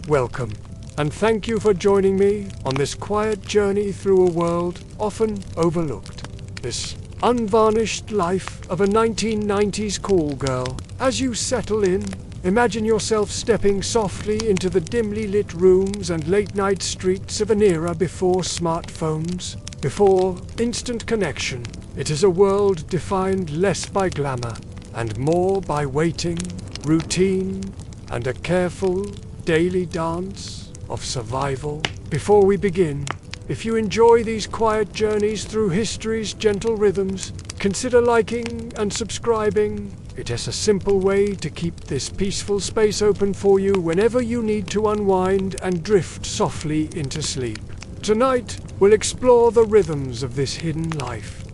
welcome, and thank you for joining me on this quiet journey through a world often overlooked. This unvarnished life of a 1990s call girl. As you settle in, imagine yourself stepping softly into the dimly lit rooms and late-night streets of an era before smartphones, before instant connection. It is a world defined less by glamour and more by waiting, routine, and a careful daily dance of survival. Before we begin, if you enjoy these quiet journeys through history's gentle rhythms, consider liking and subscribing. It is a simple way to keep this peaceful space open for you whenever you need to unwind and drift softly into sleep. Tonight, we'll explore the rhythms of this hidden life.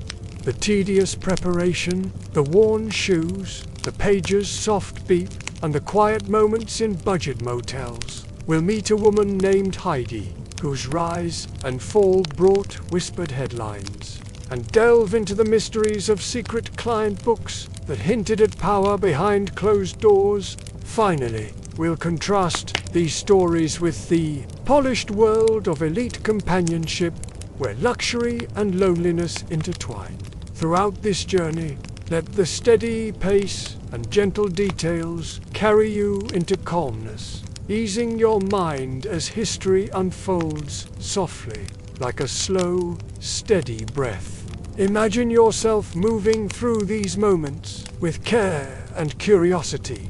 The tedious preparation, the worn shoes, the pager's soft beep, and the quiet moments in budget motels. We'll meet a woman named Heidi, whose rise and fall brought whispered headlines, and delve into the mysteries of secret client books that hinted at power behind closed doors. Finally, we'll contrast these stories with the polished world of elite companionship, where luxury and loneliness intertwine. Throughout this journey, let the steady pace and gentle details carry you into calmness, easing your mind as history unfolds softly, like a slow, steady breath. Imagine yourself moving through these moments with care and curiosity,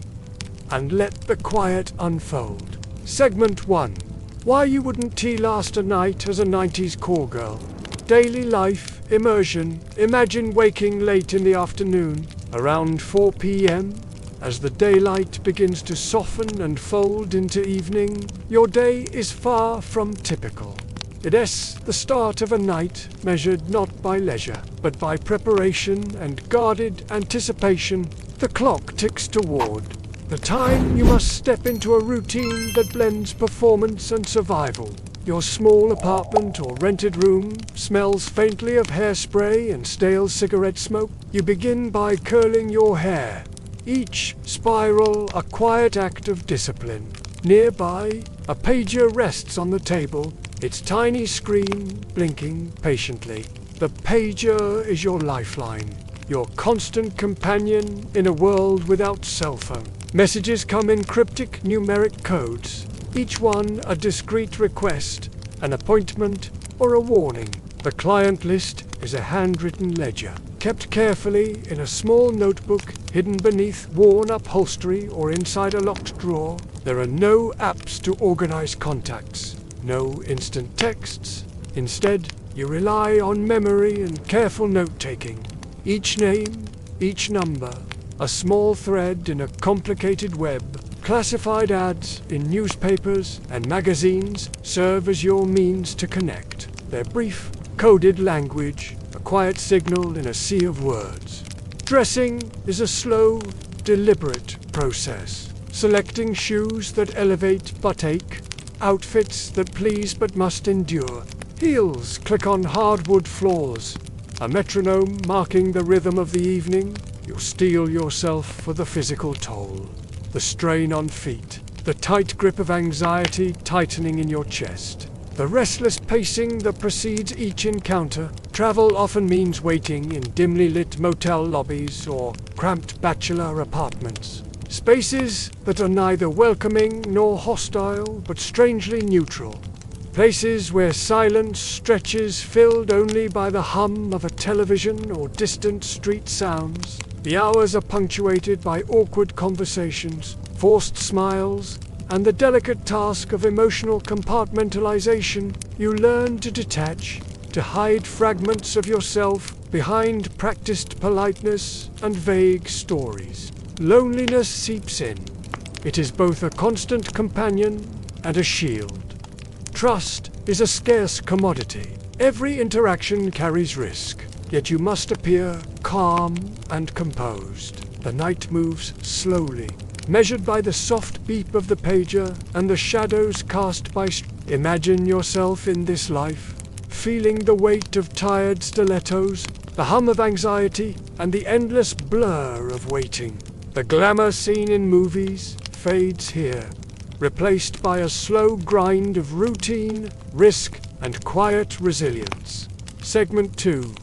and let the quiet unfold. Segment 1. Why you wouldn't tea last a night as a 90s call girl. Daily life, immersion. Imagine waking late in the afternoon, around 4 p.m., as the daylight begins to soften and fold into evening. Your day is far from typical. It is the start of a night measured not by leisure, but by preparation and guarded anticipation. The clock ticks toward the time you must step into a routine that blends performance and survival. Your small apartment or rented room smells faintly of hairspray and stale cigarette smoke. You begin by curling your hair, each spiral a quiet act of discipline. Nearby, a pager rests on the table, its tiny screen blinking patiently. The pager is your lifeline, your constant companion in a world without cell phone. Messages come in cryptic numeric codes, each one a discreet request, an appointment, or a warning. The client list is a handwritten ledger, kept carefully in a small notebook hidden beneath worn upholstery or inside a locked drawer. There are no apps to organize contacts, no instant texts. Instead, you rely on memory and careful note-taking. Each name, each number, a small thread in a complicated web. Classified ads in newspapers and magazines serve as your means to connect. Their brief, coded language, a quiet signal in a sea of words. Dressing is a slow, deliberate process. Selecting shoes that elevate but ache, outfits that please but must endure. Heels click on hardwood floors, a metronome marking the rhythm of the evening. You steel yourself for the physical toll. The strain on feet, the tight grip of anxiety tightening in your chest, the restless pacing that precedes each encounter. Travel often means waiting in dimly lit motel lobbies or cramped bachelor apartments. Spaces that are neither welcoming nor hostile, but strangely neutral. Places where silence stretches, filled only by the hum of a television or distant street sounds. The hours are punctuated by awkward conversations, forced smiles, and the delicate task of emotional compartmentalization. You learn to detach, to hide fragments of yourself behind practiced politeness and vague stories. Loneliness seeps in. It is both a constant companion and a shield. Trust is a scarce commodity. Every interaction carries risk. Yet you must appear calm and composed. The night moves slowly, measured by the soft beep of the pager and the shadows cast by Imagine yourself in this life, feeling the weight of tired stilettos, the hum of anxiety, and the endless blur of waiting. The glamour seen in movies fades here. replaced by a slow grind of routine, risk, and quiet resilience. Segment 2.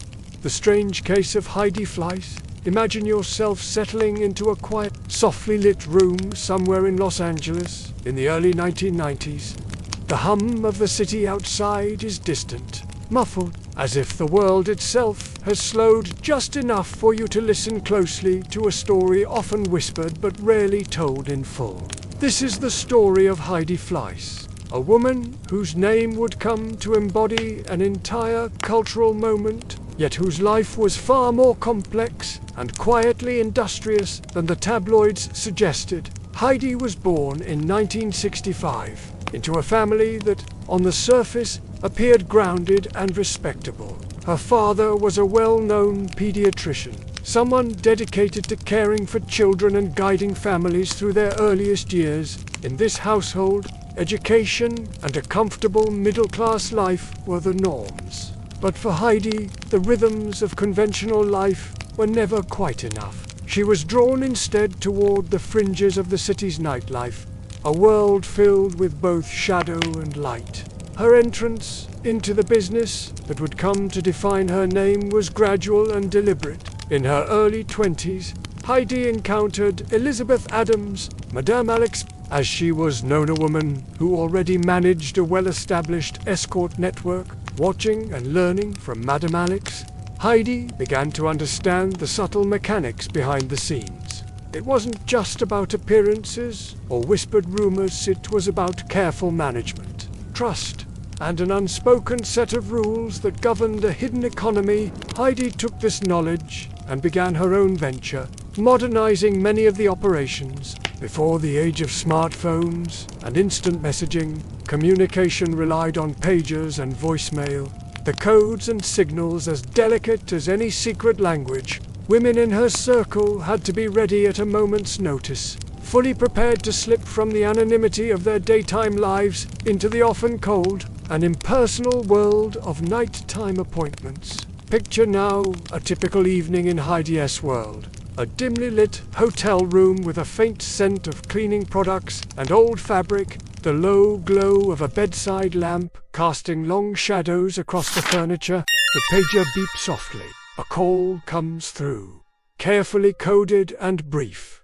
The Strange Case of Heidi Fleiss. Imagine yourself settling into a quiet, softly lit room somewhere in Los Angeles in the early 1990s. The hum of the city outside is distant, muffled, as if the world itself has slowed just enough for you to listen closely to a story often whispered but rarely told in full. This is the story of Heidi Fleiss, a woman whose name would come to embody an entire cultural moment, yet whose life was far more complex and quietly industrious than the tabloids suggested. Heidi was born in 1965 into a family that, on the surface, appeared grounded and respectable. Her father was a well-known pediatrician, someone dedicated to caring for children and guiding families through their earliest years. In this household, education and a comfortable middle-class life were the norms. But for Heidi, the rhythms of conventional life were never quite enough. She was drawn instead toward the fringes of the city's nightlife, a world filled with both shadow and light. Her entrance into the business that would come to define her name was gradual and deliberate. In her early 20s, Heidi encountered Elizabeth Adams, Madame Alex, as she was known, a woman who already managed a well-established escort network. Watching and learning from Madame Alex, Heidi began to understand the subtle mechanics behind the scenes. It wasn't just about appearances or whispered rumors, it was about careful management, trust, and an unspoken set of rules that governed a hidden economy. Heidi took this knowledge and began her own venture, modernizing many of the operations. Before the age of smartphones and instant messaging, communication relied on pagers and voicemail, the codes and signals as delicate as any secret language. Women in her circle had to be ready at a moment's notice, fully prepared to slip from the anonymity of their daytime lives into the often cold and impersonal world of nighttime appointments. Picture now a typical evening in Heidi's world. A dimly lit hotel room with a faint scent of cleaning products and old fabric, the low glow of a bedside lamp casting long shadows across the furniture. The pager beeps softly. A call comes through, carefully coded and brief.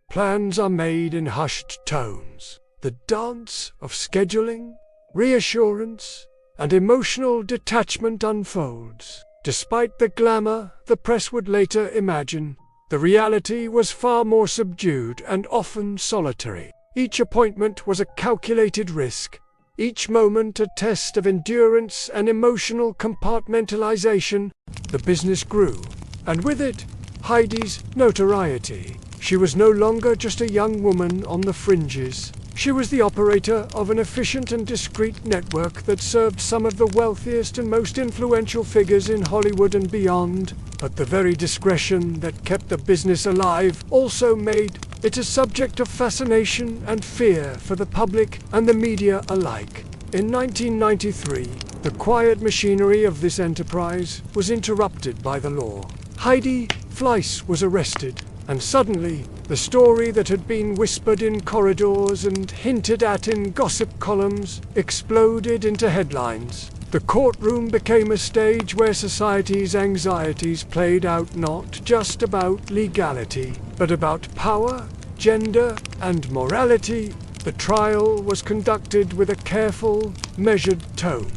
Plans are made in hushed tones. The dance of scheduling, reassurance, and emotional detachment unfolds. Despite the glamour the press would later imagine, the reality was far more subdued and often solitary. Each appointment was a calculated risk, each moment a test of endurance and emotional compartmentalization. The business grew, and with it, Heidi's notoriety. She was no longer just a young woman on the fringes. She was the operator of an efficient and discreet network that served some of the wealthiest and most influential figures in Hollywood and beyond. But the very discretion that kept the business alive also made it a subject of fascination and fear for the public and the media alike. In 1993, the quiet machinery of this enterprise was interrupted by the law. Heidi Fleiss was arrested, and suddenly, the story that had been whispered in corridors and hinted at in gossip columns exploded into headlines. The courtroom became a stage where society's anxieties played out, not just about legality, but about power, gender, and morality. The trial was conducted with a careful, measured tone,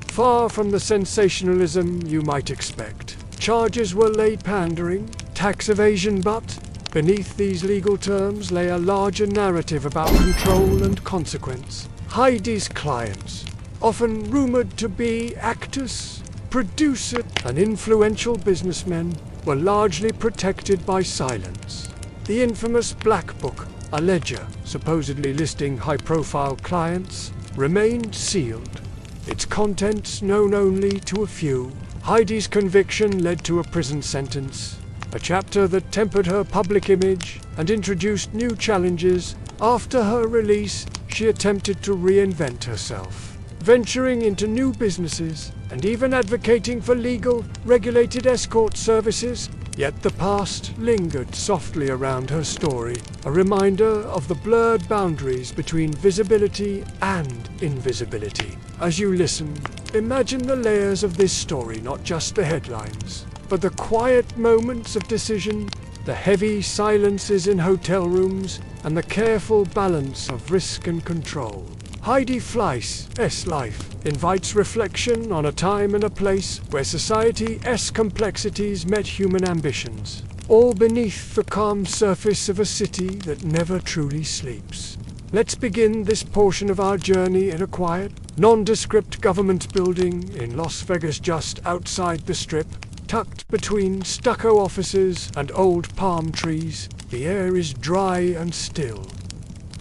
far from the sensationalism you might expect. Charges were laid pandering, tax evasion, but beneath these legal terms lay a larger narrative about control and consequence. Heidi's clients, often rumored to be actors, producers, and influential businessmen, were largely protected by silence. The infamous Black Book, a ledger supposedly listing high-profile clients, remained sealed, its contents known only to a few. Heidi's conviction led to a prison sentence, a chapter that tempered her public image and introduced new challenges. After her release, she attempted to reinvent herself, venturing into new businesses and even advocating for legal, regulated escort services. Yet the past lingered softly around her story, a reminder of the blurred boundaries between visibility and invisibility. As you listen, imagine the layers of this story, not just the headlines, but the quiet moments of decision, the heavy silences in hotel rooms, and the careful balance of risk and control. Heidi Fleiss' life invites reflection on a time and a place where society's complexities met human ambitions, all beneath the calm surface of a city that never truly sleeps. Let's begin this portion of our journey in a quiet, nondescript government building in Las Vegas, just outside the Strip. Tucked between stucco offices and old palm trees, the air is dry and still.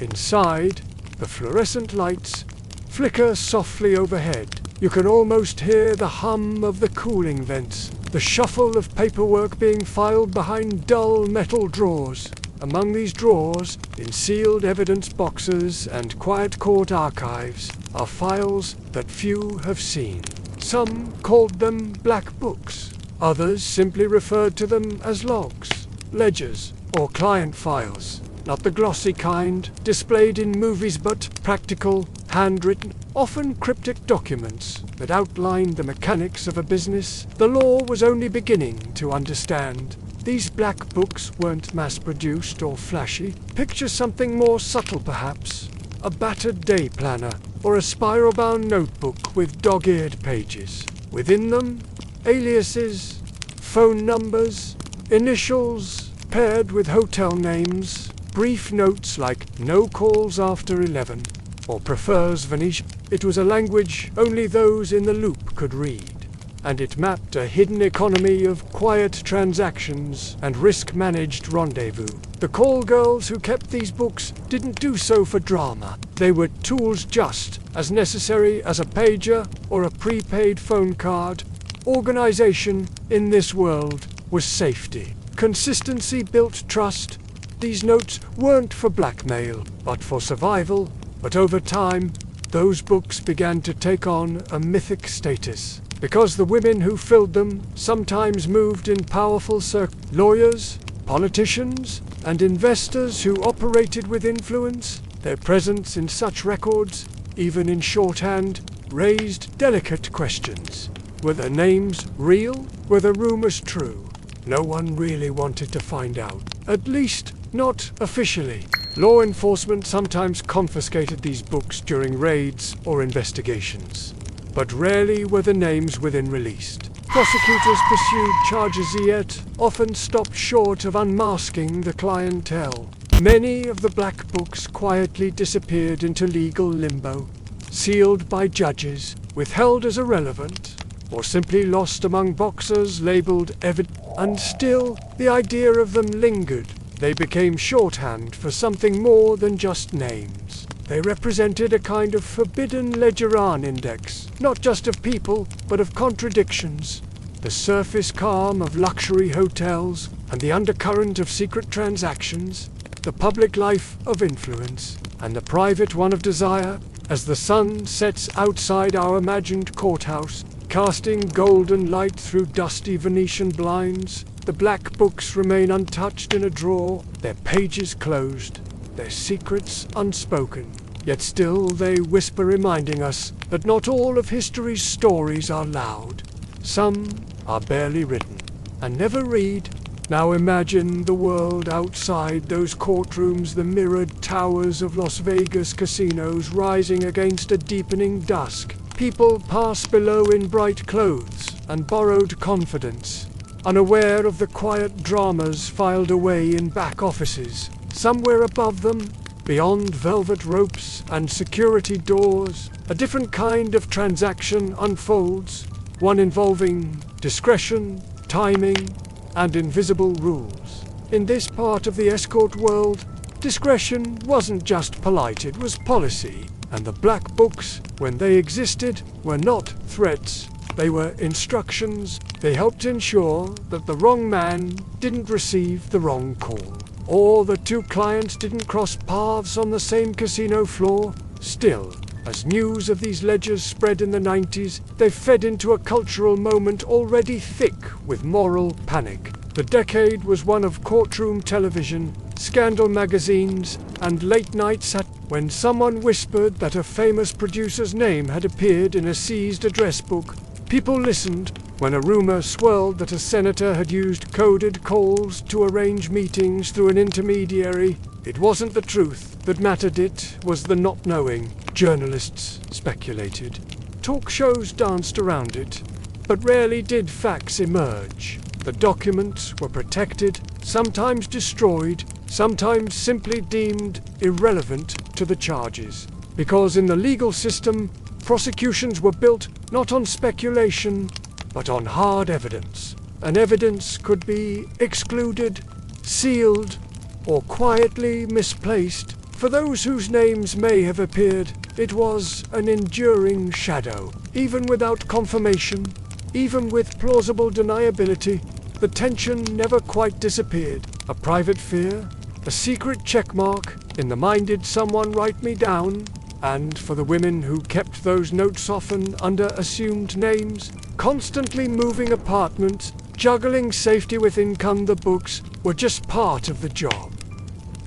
Inside, the fluorescent lights flicker softly overhead. You can almost hear the hum of the cooling vents, the shuffle of paperwork being filed behind dull metal drawers. Among these drawers, in sealed evidence boxes and quiet court archives, are files that few have seen. Some called them black books. Others simply referred to them as logs, ledgers, or client files. Not the glossy kind displayed in movies, but practical, handwritten, often cryptic documents that outlined the mechanics of a business the law was only beginning to understand. These black books weren't mass-produced or flashy. Picture something more subtle perhaps, a battered day planner, or a spiral-bound notebook with dog-eared pages. Within them, aliases, phone numbers, initials paired with hotel names, brief notes like "no calls after 11" or "prefers Venetian." It was a language only those in the loop could read, and it mapped a hidden economy of quiet transactions and risk-managed rendezvous. The call girls who kept these books didn't do so for drama. They were tools just as necessary as a pager or a prepaid phone card. Organization in this world was safety. Consistency built trust. These notes weren't for blackmail, but for survival. But over time, those books began to take on a mythic status, because the women who filled them sometimes moved in powerful circles. Lawyers, politicians, and investors who operated with influence. Their presence in such records, even in shorthand, raised delicate questions. Were the names real? Were the rumors true? No one really wanted to find out. At least, not officially. Law enforcement sometimes confiscated these books during raids or investigations, but rarely were the names within released. Prosecutors pursued charges, yet often stopped short of unmasking the clientele. Many of the black books quietly disappeared into legal limbo, sealed by judges, withheld as irrelevant, or simply lost among boxes labeled evidence. And still, the idea of them lingered. They became shorthand for something more than just names. They represented a kind of forbidden ledger index, not just of people, but of contradictions. The surface calm of luxury hotels and the undercurrent of secret transactions, the public life of influence and the private one of desire. As the sun sets outside our imagined courthouse, casting golden light through dusty Venetian blinds, the black books remain untouched in a drawer, their pages closed, their secrets unspoken. Yet still they whisper, reminding us that not all of history's stories are loud. Some are barely written and never read. Now imagine the world outside those courtrooms, the mirrored towers of Las Vegas casinos rising against a deepening dusk. People pass below in bright clothes and borrowed confidence, unaware of the quiet dramas filed away in back offices. Somewhere above them, beyond velvet ropes and security doors, a different kind of transaction unfolds, one involving discretion, timing, and invisible rules. In this part of the escort world, discretion wasn't just polite, it was policy. And the black books, when they existed, were not threats. They were instructions. They helped ensure that the wrong man didn't receive the wrong call, or the two clients didn't cross paths on the same casino floor. Still, as news of these ledgers spread in the 90s, they fed into a cultural moment already thick with moral panic. The decade was one of courtroom television, scandal magazines, and late-night when someone whispered that a famous producer's name had appeared in a seized address book. People listened. When a rumor swirled that a senator had used coded calls to arrange meetings through an intermediary, it wasn't the truth that mattered, it was the not knowing. Journalists speculated. Talk shows danced around it, but rarely did facts emerge. The documents were protected, sometimes destroyed, sometimes simply deemed irrelevant to the charges. Because in the legal system, prosecutions were built not on speculation, but on hard evidence. And evidence could be excluded, sealed, or quietly misplaced. For those whose names may have appeared, it was an enduring shadow. Even without confirmation, even with plausible deniability, the tension never quite disappeared. A private fear, a secret checkmark in the mind, did someone write me down? And for the women who kept those notes, often under assumed names, constantly moving apartments, juggling safety with income, the books were just part of the job.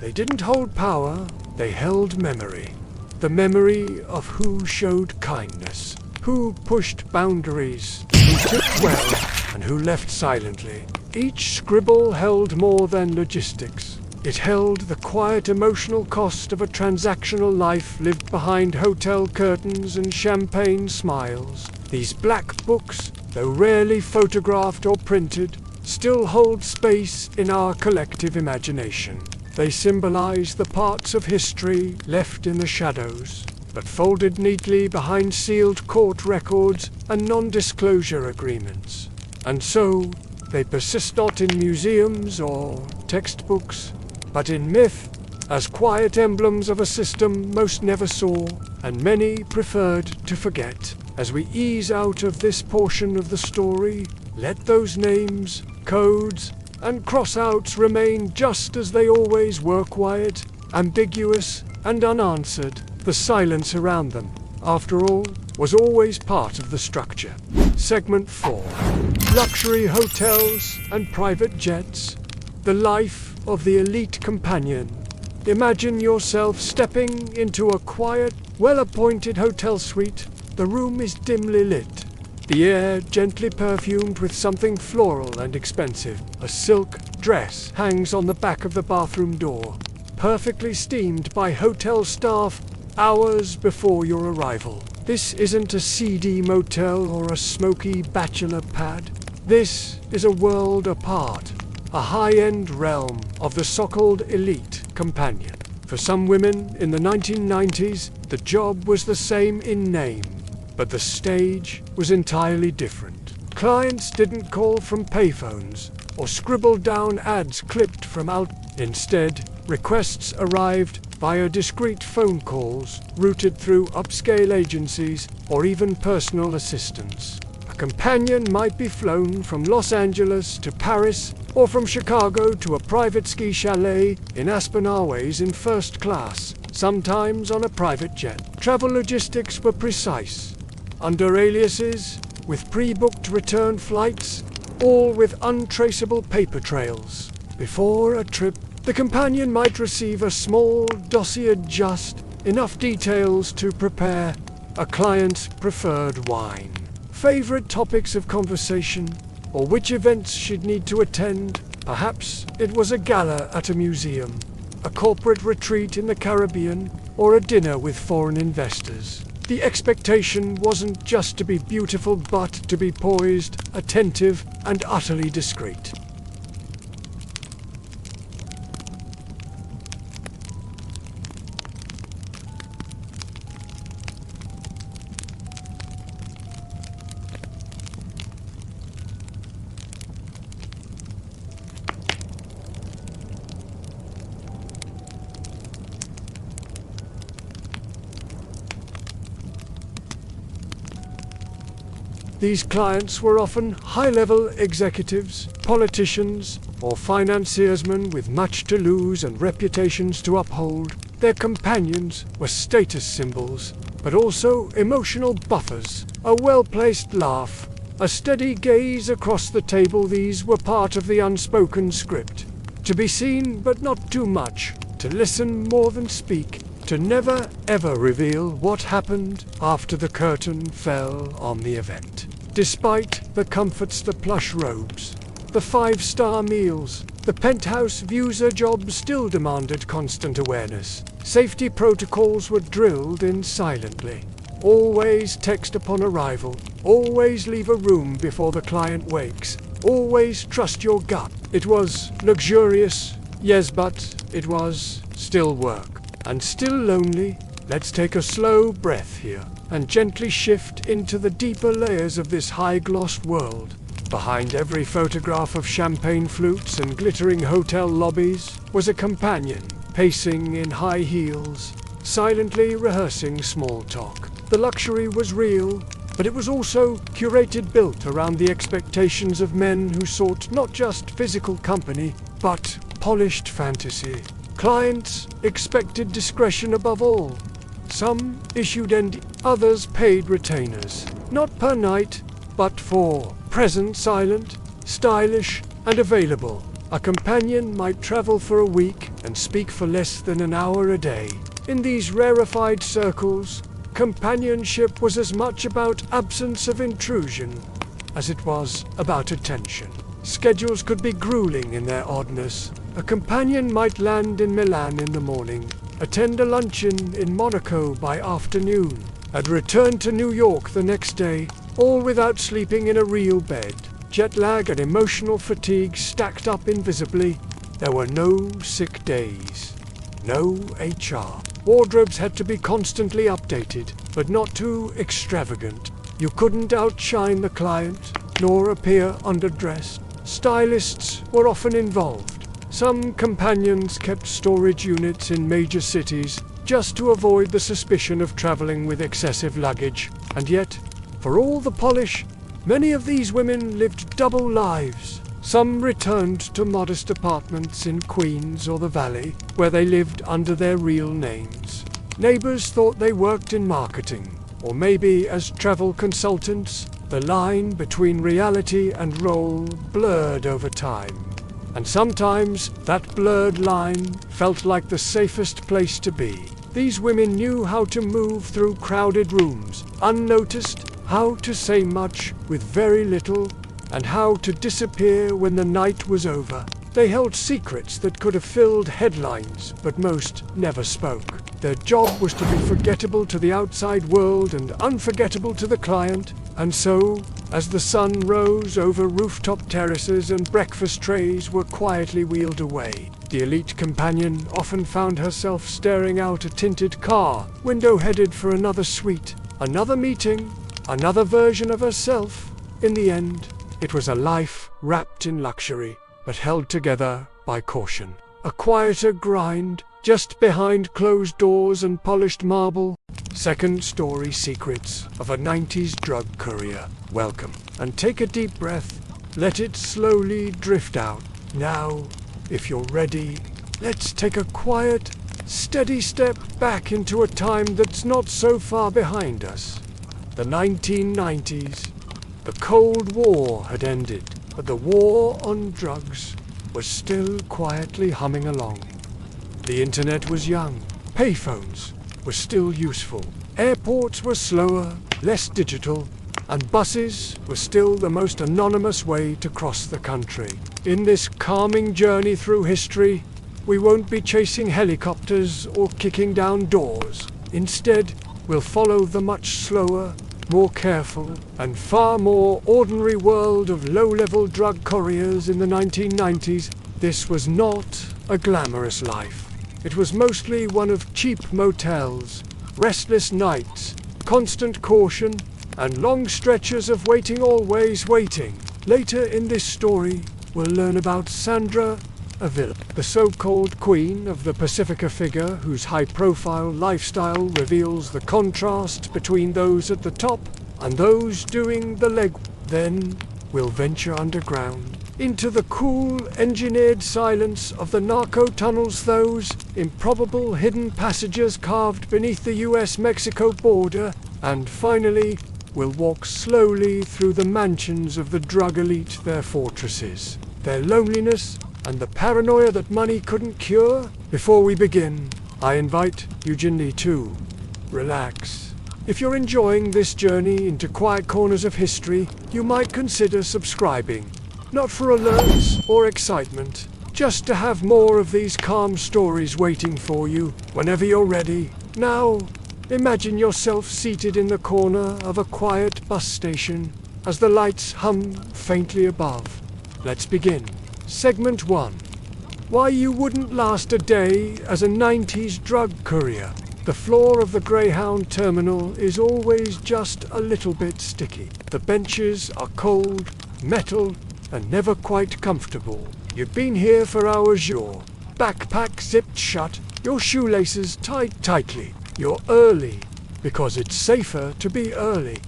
They didn't hold power, they held memory. The memory of who showed kindness, who pushed boundaries, who tipped well, and who left silently. Each scribble held more than logistics. It held the quiet emotional cost of a transactional life lived behind hotel curtains and champagne smiles. These black books, though rarely photographed or printed, still hold space in our collective imagination. They symbolize the parts of history left in the shadows, but folded neatly behind sealed court records and non-disclosure agreements. And so, they persist not in museums or textbooks, but in myth, as quiet emblems of a system most never saw, and many preferred to forget. As we ease out of this portion of the story, let those names, codes, and crossouts remain just as they always were: quiet, ambiguous, and unanswered. The silence around them, after all, was always part of the structure. Segment 4. Luxury hotels and private jets. The life of the elite companion. Imagine yourself stepping into a quiet, well-appointed hotel suite. The room is dimly lit, the air gently perfumed with something floral and expensive. A silk dress hangs on the back of the bathroom door, perfectly steamed by hotel staff hours before your arrival. This isn't a seedy motel or a smoky bachelor pad. This is a world apart, a high-end realm of the so-called elite companion. For some women in the 1990s, the job was the same in name, but the stage was entirely different. Clients didn't call from payphones or scribble down ads clipped from out. Instead, requests arrived via discreet phone calls routed through upscale agencies or even personal assistants. A companion might be flown from Los Angeles to Paris, or from Chicago to a private ski chalet in Aspen Airways in first class, sometimes on a private jet. Travel logistics were precise, under aliases, with pre-booked return flights, all with untraceable paper trails. Before a trip, the companion might receive a small dossier, just enough details to prepare a client's preferred wine, favorite topics of conversation, or which events she'd need to attend. Perhaps it was a gala at a museum, a corporate retreat in the Caribbean, or a dinner with foreign investors. The expectation wasn't just to be beautiful, but to be poised, attentive, and utterly discreet. These clients were often high-level executives, politicians, or financiersmen with much to lose and reputations to uphold. Their companions were status symbols, but also emotional buffers. A well-placed laugh, A steady gaze across the table. These were part of the unspoken script. To be seen, but not too much. To listen more than speak. To never ever reveal what happened after the curtain fell on the event. Despite the comforts, the plush robes, the 5-star meals, the penthouse views, her job still demanded constant awareness. Safety protocols were drilled in silently. Always text upon arrival. Always leave a room before the client wakes. Always trust your gut. It was luxurious, yes, but it was still work. And still lonely. Let's take a slow breath here and gently shift into the deeper layers of this high-glossed world. Behind every photograph of champagne flutes and glittering hotel lobbies was a companion, pacing in high heels, silently rehearsing small talk. The luxury was real, but it was also curated, built around the expectations of men who sought not just physical company, but polished fantasy. Clients expected discretion above all. Some issued others paid retainers, not per night, but for present, silent, stylish, and available. A companion might travel for a week and speak for less than an hour a day. In these rarefied circles, companionship was as much about absence of intrusion as it was about attention. Schedules could be grueling in their oddness. A companion might land in Milan in the morning, attend a luncheon in Monaco by afternoon, and return to New York the next day, all without sleeping in a real bed. Jet lag and emotional fatigue stacked up invisibly. There were no sick days, no HR. Wardrobes had to be constantly updated, but not too extravagant. You couldn't outshine the client, nor appear underdressed. Stylists were often involved. Some companions kept storage units in major cities just to avoid the suspicion of traveling with excessive luggage. And yet, for all the polish, many of these women lived double lives. Some returned to modest apartments in Queens or the Valley, where they lived under their real names. Neighbors thought they worked in marketing, or maybe as travel consultants. The line between reality and role blurred over time. And sometimes that blurred line felt like the safest place to be. These women knew how to move through crowded rooms, unnoticed, how to say much with very little, and how to disappear when the night was over. They held secrets that could have filled headlines, but most never spoke. Their job was to be forgettable to the outside world and unforgettable to the client. And so, as the sun rose over rooftop terraces and breakfast trays were quietly wheeled away, the elite companion often found herself staring out a tinted car window, headed for another suite, another meeting, another version of herself. In the end, it was a life wrapped in luxury, but held together by caution. A quieter grind, just behind closed doors and polished marble. Second-story secrets of a 90s drug courier. Welcome, and take a deep breath. Let it slowly drift out. Now, if you're ready, let's take a quiet, steady step back into a time that's not so far behind us. The 1990s. The Cold War had ended, but the war on drugs was still quietly humming along. The internet was young. Payphones were still useful. Airports were slower, less digital, and buses were still the most anonymous way to cross the country. In this calming journey through history, we won't be chasing helicopters or kicking down doors. Instead, we'll follow the much slower, more careful, and far more ordinary world of low-level drug couriers in the 1990s. This was not a glamorous life. It was mostly one of cheap motels, restless nights, constant caution, and long stretches of waiting, always waiting. Later in this story, we'll learn about Sandra Avila, the so-called queen of the Pacifica, figure whose high-profile lifestyle reveals the contrast between those at the top and those doing the leg. Then we'll venture underground, into the cool, engineered silence of the narco tunnels, those improbable hidden passages carved beneath the US-Mexico border, and finally, will walk slowly through the mansions of the drug elite, their fortresses, their loneliness, and the paranoia that money couldn't cure. Before we begin, I invite you gently to relax. If you're enjoying this journey into quiet corners of history, you might consider subscribing. Not for alerts or excitement, just to have more of these calm stories waiting for you whenever you're ready. Now, imagine yourself seated in the corner of a quiet bus station as the lights hum faintly above. Let's begin. Segment 1. Why you wouldn't last a day as a 90s drug courier. The floor of the Greyhound terminal is always just a little bit sticky. The benches are cold, metal, and never quite comfortable. You've been here for hours, your backpack zipped shut, your shoelaces tied tightly. You're early because it's safer to be early,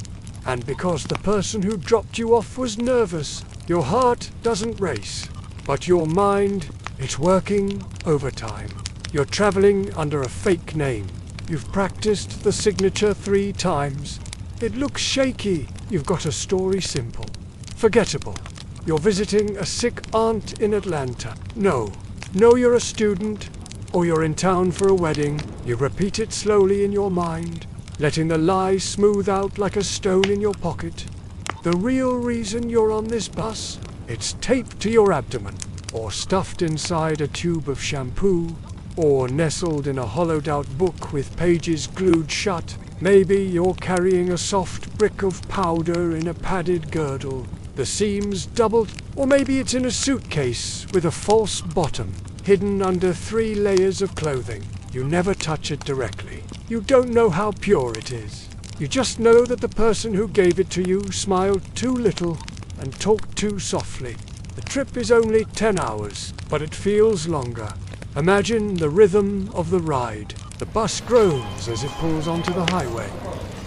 and because the person who dropped you off was nervous. Your heart doesn't race, but your mind, it's working overtime. You're traveling under a fake name. You've practiced the signature 3 times. It looks shaky. You've got a story simple, forgettable. You're visiting a sick aunt in Atlanta. No, you're a student, or you're in town for a wedding. You repeat it slowly in your mind, letting the lie smooth out like a stone in your pocket. The real reason you're on this bus, it's taped to your abdomen, or stuffed inside a tube of shampoo, or nestled in a hollowed-out book with pages glued shut. Maybe you're carrying a soft brick of powder in a padded girdle, the seams doubled, or maybe it's in a suitcase with a false bottom, hidden under 3 layers of clothing. You never touch it directly. You don't know how pure it is. You just know that the person who gave it to you smiled too little and talked too softly. The trip is only 10 hours, but it feels longer. Imagine the rhythm of the ride. The bus groans as it pulls onto the highway.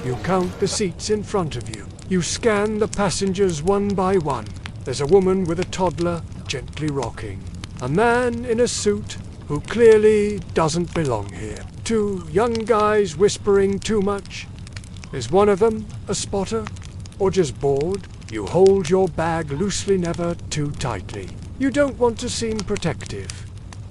You count the seats in front of you. You scan the passengers one by one. There's a woman with a toddler gently rocking. A man in a suit who clearly doesn't belong here. 2 young guys whispering too much. Is one of them a spotter or just bored? You hold your bag loosely, never too tightly. You don't want to seem protective.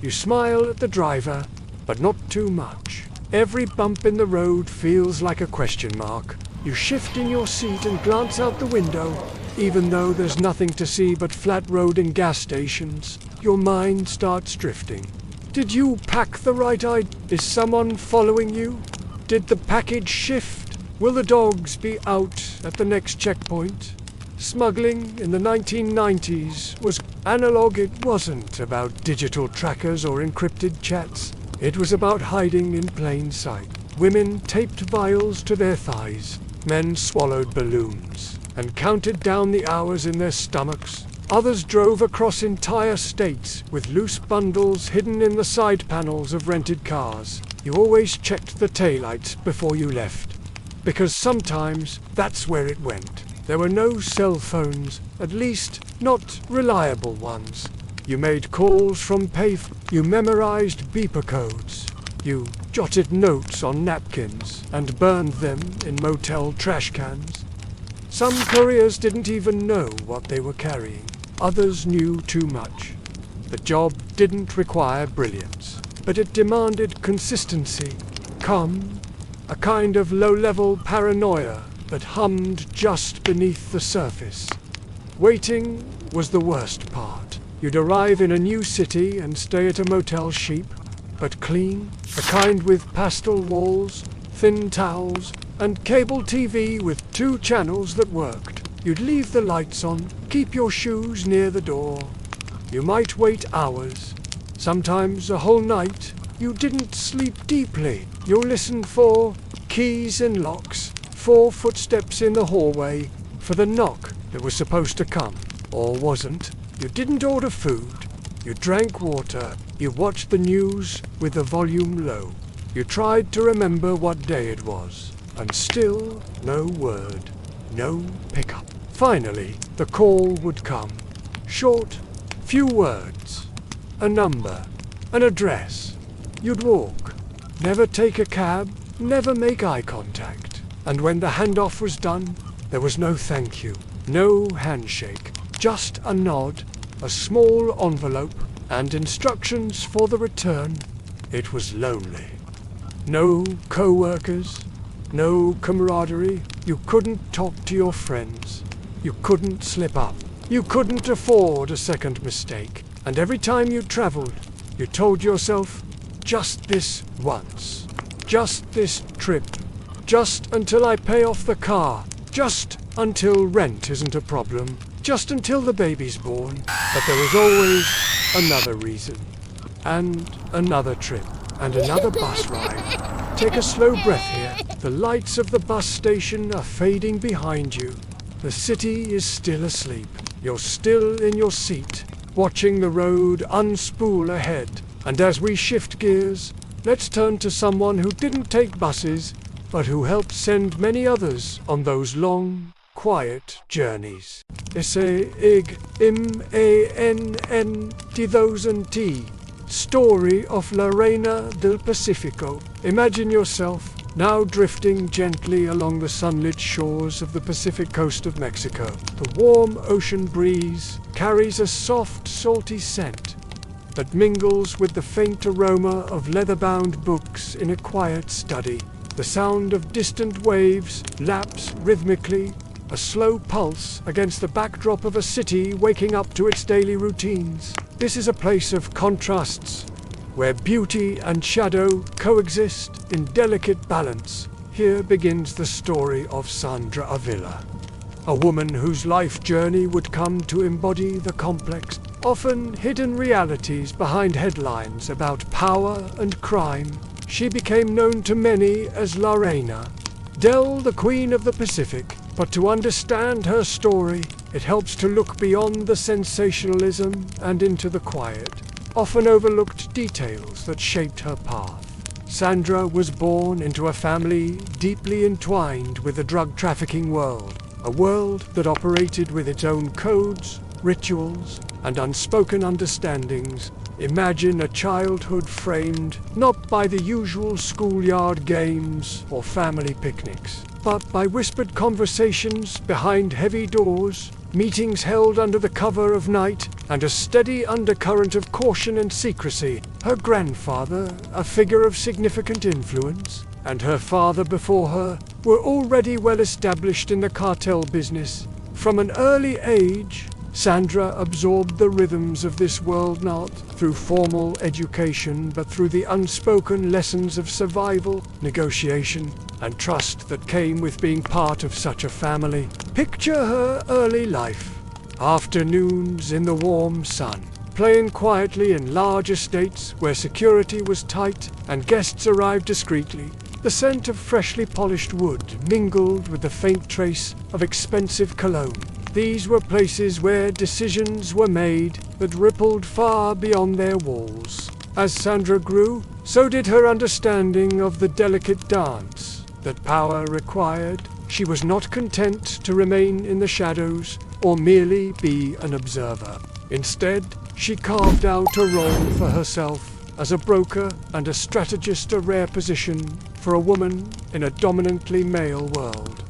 You smile at the driver, but not too much. Every bump in the road feels like a question mark. You shift in your seat and glance out the window, even though there's nothing to see but flat road and gas stations. Your mind starts drifting. Did you pack the right item? Is someone following you? Did the package shift? Will the dogs be out at the next checkpoint? Smuggling in the 1990s was analog. It wasn't about digital trackers or encrypted chats. It was about hiding in plain sight. Women taped vials to their thighs. Men swallowed balloons and counted down the hours in their stomachs. Others drove across entire states with loose bundles hidden in the side panels of rented cars. You always checked the taillights before you left, because sometimes that's where it went. There were no cell phones, at least not reliable ones. You made calls from you memorized beeper codes. You jotted notes on napkins and burned them in motel trash cans. Some couriers didn't even know what they were carrying. Others knew too much. The job didn't require brilliance, but it demanded consistency, calm, a kind of low-level paranoia that hummed just beneath the surface. Waiting was the worst part. You'd arrive in a new city and stay at a motel cheap, but clean, a kind with pastel walls, thin towels, and cable TV with 2 channels that worked. You'd leave the lights on, keep your shoes near the door. You might wait hours, sometimes a whole night. You didn't sleep deeply. You listened for keys in locks, for footsteps in the hallway, for the knock that was supposed to come, or wasn't. You didn't order food. You drank water. You watched the news with the volume low. You tried to remember what day it was, and still no word, no pickup. Finally, the call would come. Short, few words, a number, an address. You'd walk, never take a cab, never make eye contact. And when the handoff was done, There was no thank you, no handshake, just a nod, a small envelope, and instructions for the return. It was lonely. No co-workers, no camaraderie. You couldn't talk to your friends. You couldn't slip up. You couldn't afford a second mistake. And every time you traveled, you told yourself, just this once. Just this trip. Just until I pay off the car. Just until rent isn't a problem. Just until the baby's born. But there was always another reason. And another trip. And another bus ride. Take a slow breath here. The lights of the bus station are fading behind you. The city is still asleep. You're still in your seat, watching the road unspool ahead. And as we shift gears, let's turn to someone who didn't take buses, but who helped send many others on those long, quiet journeys. Ese ig mann T Story of La Reina del Pacifico. Imagine yourself now drifting gently along the sunlit shores of the Pacific coast of Mexico. The warm ocean breeze carries a soft, salty scent that mingles with the faint aroma of leather-bound books in a quiet study. The sound of distant waves laps rhythmically, a slow pulse against the backdrop of a city waking up to its daily routines. This is a place of contrasts, where beauty and shadow coexist in delicate balance. Here begins the story of Sandra Avila, a woman whose life journey would come to embody the complex, often hidden realities behind headlines about power and crime. She became known to many as La Reina, Del, the Queen of the Pacific. But to understand her story, it helps to look beyond the sensationalism and into the quiet, often overlooked details that shaped her path. Sandra was born into a family deeply entwined with the drug trafficking world, a world that operated with its own codes, rituals, and unspoken understandings. Imagine a childhood framed not by the usual schoolyard games or family picnics, but by whispered conversations behind heavy doors, meetings held under the cover of night, and a steady undercurrent of caution and secrecy. Her grandfather, a figure of significant influence, and her father before her, were already well established in the cartel business. From an early age, Sandra absorbed the rhythms of this world not through formal education, but through the unspoken lessons of survival, negotiation, and trust that came with being part of such a family. Picture her early life. Afternoons in the warm sun, playing quietly in large estates where security was tight and guests arrived discreetly. The scent of freshly polished wood mingled with the faint trace of expensive cologne. These were places where decisions were made that rippled far beyond their walls. As Sandra grew, so did her understanding of the delicate dance that power required. She was not content to remain in the shadows or merely be an observer. Instead, she carved out a role for herself as a broker and a strategist, a rare position for a woman in a dominantly male world.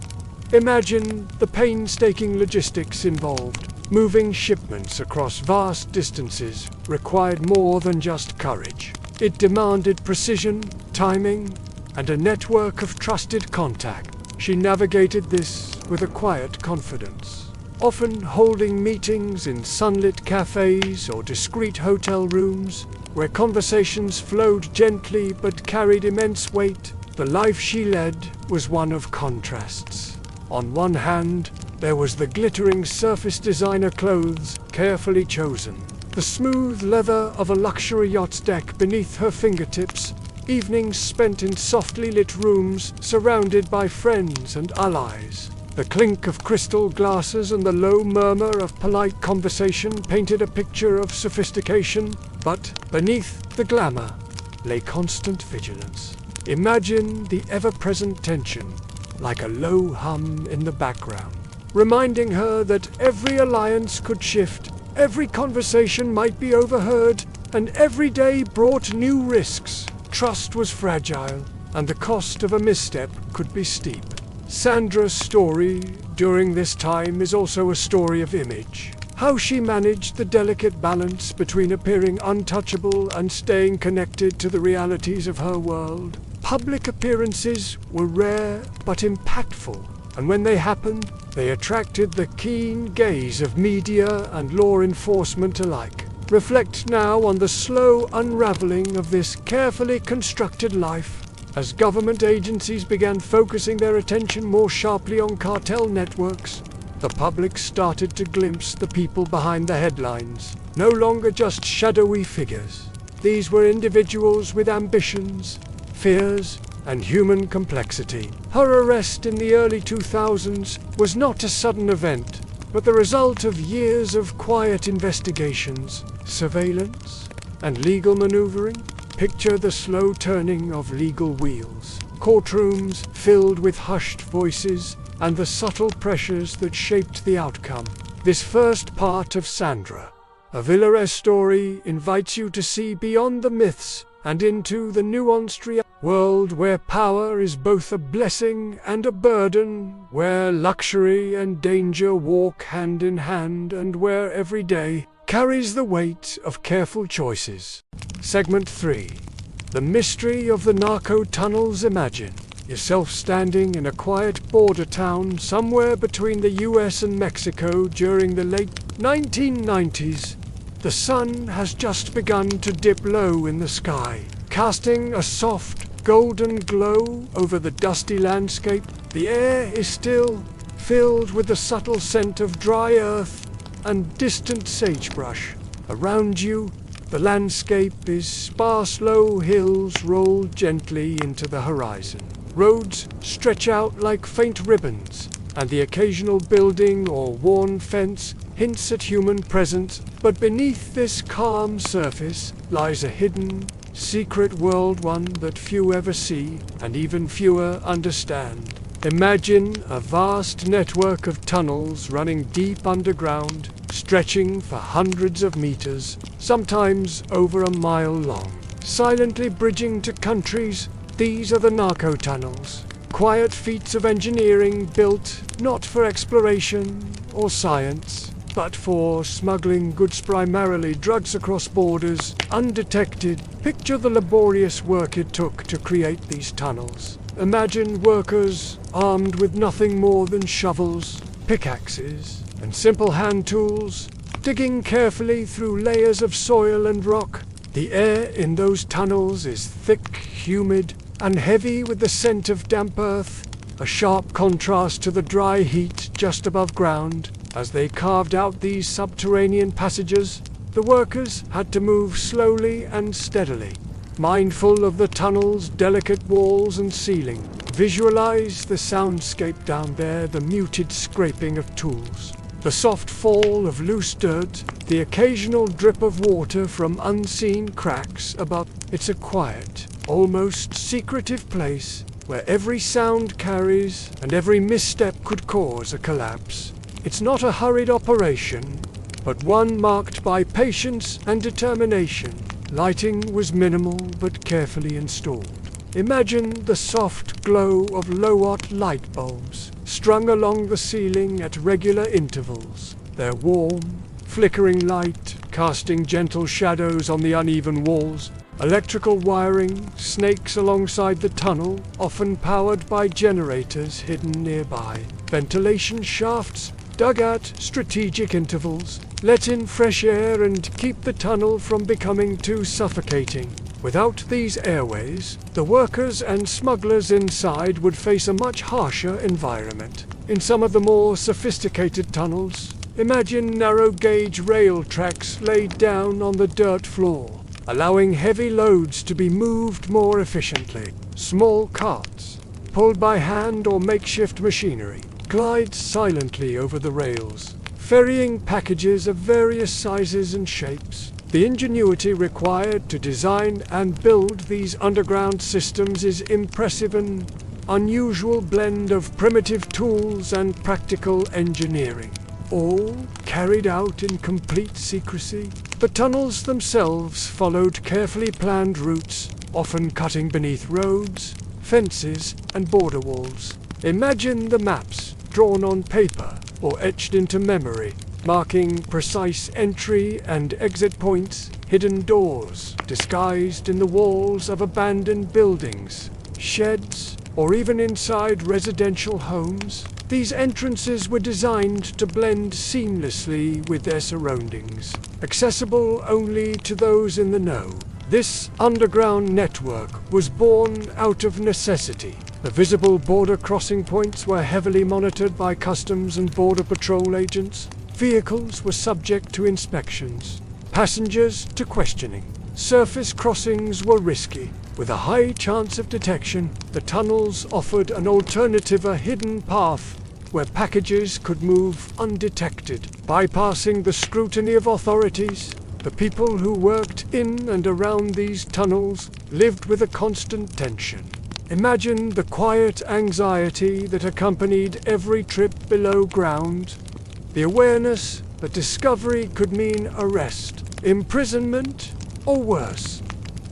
Imagine the painstaking logistics involved. Moving shipments across vast distances required more than just courage. It demanded precision, timing, and a network of trusted contact. She navigated this with a quiet confidence, often holding meetings in sunlit cafes or discreet hotel rooms, where conversations flowed gently but carried immense weight. The life she led was one of contrasts. On one hand, there was the glittering surface designer clothes, carefully chosen, the smooth leather of a luxury yacht's deck beneath her fingertips, evenings spent in softly lit rooms surrounded by friends and allies. The clink of crystal glasses and the low murmur of polite conversation painted a picture of sophistication, but beneath the glamour lay constant vigilance. Imagine the ever-present tension, like a low hum in the background, reminding her that every alliance could shift, every conversation might be overheard, and every day brought new risks. Trust was fragile, and the cost of a misstep could be steep. Sandra's story during this time is also a story of image. How she managed the delicate balance between appearing untouchable and staying connected to the realities of her world. Public appearances were rare but impactful, and when they happened, they attracted the keen gaze of media and law enforcement alike. Reflect now on the slow unraveling of this carefully constructed life. As government agencies began focusing their attention more sharply on cartel networks, the public started to glimpse the people behind the headlines. No longer just shadowy figures. These were individuals with ambitions, fears, and human complexity. Her arrest in the early 2000s was not a sudden event, but the result of years of quiet investigations, surveillance, and legal maneuvering. Picture the slow turning of legal wheels, courtrooms filled with hushed voices, and the subtle pressures that shaped the outcome. This first part of Sandra, a Villarez story, invites you to see beyond the myths and into the nuanced world where power is both a blessing and a burden, where luxury and danger walk hand in hand, and where every day carries the weight of careful choices. Segment 3. The mystery of the narco tunnels. Imagine yourself standing in a quiet border town somewhere between the US and Mexico during the late 1990s. The sun has just begun to dip low in the sky, casting a soft, golden glow over the dusty landscape. The air is still, filled with the subtle scent of dry earth and distant sagebrush. Around you, the landscape is sparse. Low hills roll gently into the horizon. Roads stretch out like faint ribbons, and the occasional building or worn fence hints at human presence. But beneath this calm surface lies a hidden, secret world, one that few ever see and even fewer understand. Imagine a vast network of tunnels running deep underground, stretching for hundreds of meters, sometimes over a mile long, silently bridging to countries. These are the narco tunnels, quiet feats of engineering built not for exploration or science, but for smuggling goods, primarily drugs, across borders, undetected. Picture the laborious work it took to create these tunnels. Imagine workers armed with nothing more than shovels, pickaxes, and simple hand tools, digging carefully through layers of soil and rock. The air in those tunnels is thick, humid, and heavy with the scent of damp earth, a sharp contrast to the dry heat just above ground. As they carved out these subterranean passages, the workers had to move slowly and steadily, mindful of the tunnel's delicate walls and ceiling. Visualize the soundscape down there, the muted scraping of tools, the soft fall of loose dirt, the occasional drip of water from unseen cracks above. It's a quiet, almost secretive place where every sound carries and every misstep could cause a collapse. It's not a hurried operation, but one marked by patience and determination. Lighting was minimal but carefully installed. Imagine the soft glow of low-watt light bulbs strung along the ceiling at regular intervals. Their warm, flickering light casting gentle shadows on the uneven walls. Electrical wiring snakes alongside the tunnel, often powered by generators hidden nearby. Ventilation shafts dug at strategic intervals let in fresh air and keep the tunnel from becoming too suffocating. Without these airways, the workers and smugglers inside would face a much harsher environment. In some of the more sophisticated tunnels, imagine narrow-gauge rail tracks laid down on the dirt floor, allowing heavy loads to be moved more efficiently. Small carts, pulled by hand or makeshift machinery, glide silently over the rails, ferrying packages of various sizes and shapes. The ingenuity required to design and build these underground systems is impressive, an unusual blend of primitive tools and practical engineering, all carried out in complete secrecy. The tunnels themselves followed carefully planned routes, often cutting beneath roads, fences, and border walls. Imagine the maps, drawn on paper or etched into memory, marking precise entry and exit points, hidden doors disguised in the walls of abandoned buildings, sheds, or even inside residential homes. These entrances were designed to blend seamlessly with their surroundings, accessible only to those in the know. This underground network was born out of necessity. The visible border crossing points were heavily monitored by customs and border patrol agents. Vehicles were subject to inspections, passengers to questioning. Surface crossings were risky. With a high chance of detection, the tunnels offered an alternative, a hidden path where packages could move undetected, bypassing the scrutiny of authorities. The people who worked in and around these tunnels lived with a constant tension. Imagine the quiet anxiety that accompanied every trip below ground. The awareness that discovery could mean arrest, imprisonment, or worse.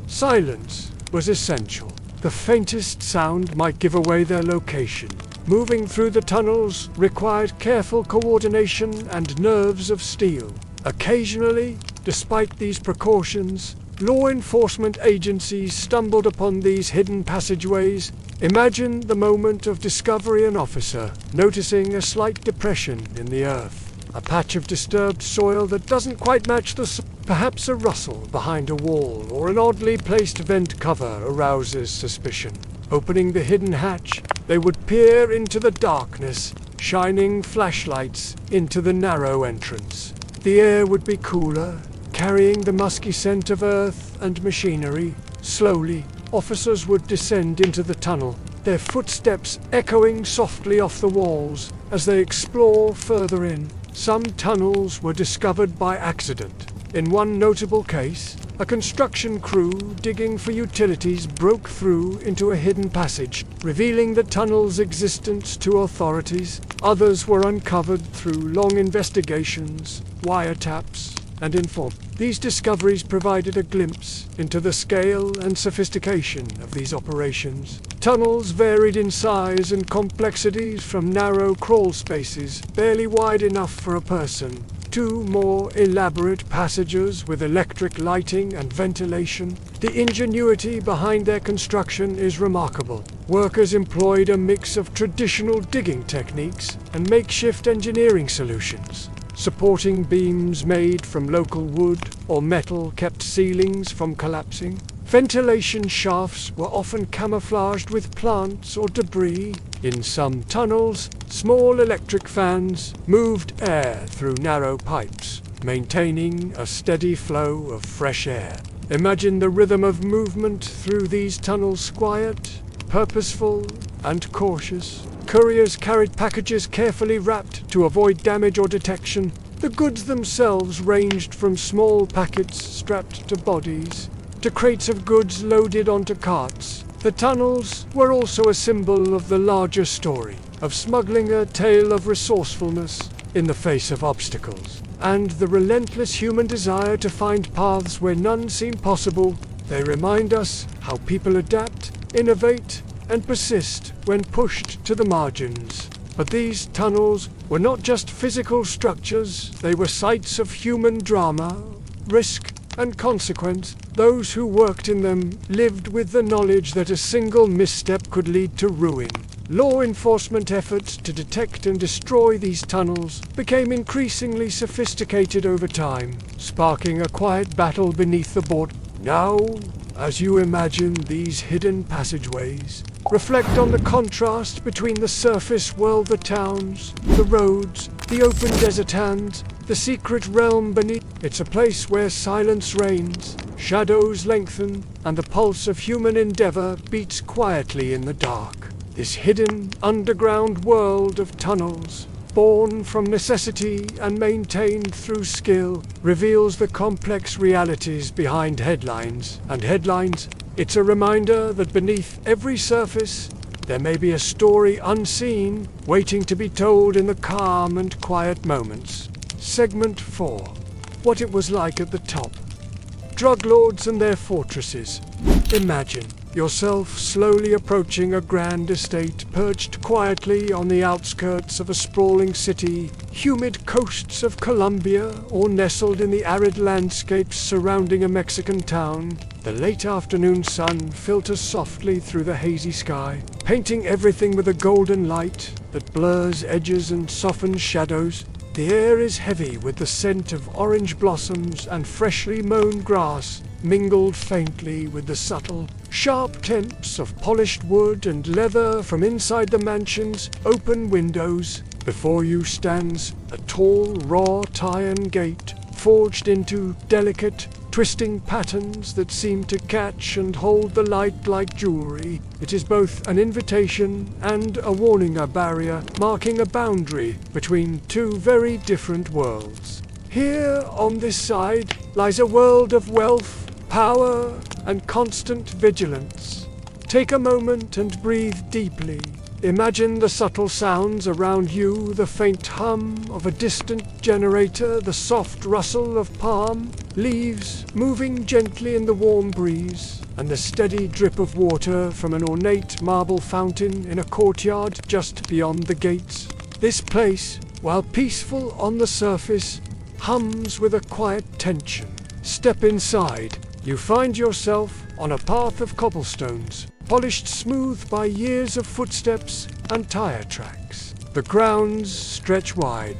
Silence was essential. The faintest sound might give away their location. Moving through the tunnels required careful coordination and nerves of steel. Occasionally, despite these precautions, law enforcement agencies stumbled upon these hidden passageways. Imagine the moment of discovery: an officer noticing a slight depression in the earth, a patch of disturbed soil that doesn't quite match the perhaps a rustle behind a wall or an oddly placed vent cover arouses suspicion. Opening the hidden hatch, they would peer into the darkness, shining flashlights into the narrow entrance. The air would be cooler, carrying the musky scent of earth and machinery. Slowly, officers would descend into the tunnel, their footsteps echoing softly off the walls as they explore further in. Some tunnels were discovered by accident. In one notable case, a construction crew digging for utilities broke through into a hidden passage, revealing the tunnel's existence to authorities. Others were uncovered through long investigations, wiretaps, and informed. These discoveries provided a glimpse into the scale and sophistication of these operations. Tunnels varied in size and complexity, from narrow crawl spaces barely wide enough for a person, to more elaborate passages with electric lighting and ventilation. The ingenuity behind their construction is remarkable. Workers employed a mix of traditional digging techniques and makeshift engineering solutions. Supporting beams made from local wood or metal kept ceilings from collapsing. Ventilation shafts were often camouflaged with plants or debris. In some tunnels, small electric fans moved air through narrow pipes, maintaining a steady flow of fresh air. Imagine the rhythm of movement through these tunnels: quiet, purposeful, and cautious. Couriers carried packages carefully wrapped to avoid damage or detection. The goods themselves ranged from small packets strapped to bodies to crates of goods loaded onto carts. The tunnels were also a symbol of the larger story of smuggling, a tale of resourcefulness in the face of obstacles, and the relentless human desire to find paths where none seem possible. They remind us how people adapt, innovate, and persist when pushed to the margins. But these tunnels were not just physical structures, they were sites of human drama, risk, and consequence. Those who worked in them lived with the knowledge that a single misstep could lead to ruin. Law enforcement efforts to detect and destroy these tunnels became increasingly sophisticated over time, sparking a quiet battle beneath the board. Now, as you imagine these hidden passageways, reflect on the contrast between the surface world, the towns, the roads, the open desert, and the secret realm beneath. It's a place where silence reigns, shadows lengthen, and the pulse of human endeavor beats quietly in the dark. This hidden underground world of tunnels, born from necessity and maintained through skill, reveals the complex realities behind headlines. And headlines, it's a reminder that beneath every surface, there may be a story unseen, waiting to be told in the calm and quiet moments. Segment 4. What it was like at the top. Drug lords and their fortresses. Imagine yourself slowly approaching a grand estate perched quietly on the outskirts of a sprawling city, humid coasts of Colombia, or nestled in the arid landscapes surrounding a Mexican town. The late afternoon sun filters softly through the hazy sky, painting everything with a golden light that blurs edges and softens shadows. The air is heavy with the scent of orange blossoms and freshly mown grass, mingled faintly with the subtle, sharp temps of polished wood and leather from inside the mansion's open windows. Before you stands a tall, wrought iron gate, forged into delicate, twisting patterns that seem to catch and hold the light like jewelry. It is both an invitation and a warning, a barrier marking a boundary between two very different worlds. Here on this side lies a world of wealth, power, and constant vigilance. Take a moment and breathe deeply. Imagine the subtle sounds around you, the faint hum of a distant generator, the soft rustle of palm leaves moving gently in the warm breeze, and the steady drip of water from an ornate marble fountain in a courtyard just beyond the gates. This place, while peaceful on the surface, hums with a quiet tension. Step inside. You find yourself on a path of cobblestones, polished smooth by years of footsteps and tire tracks. The grounds stretch wide,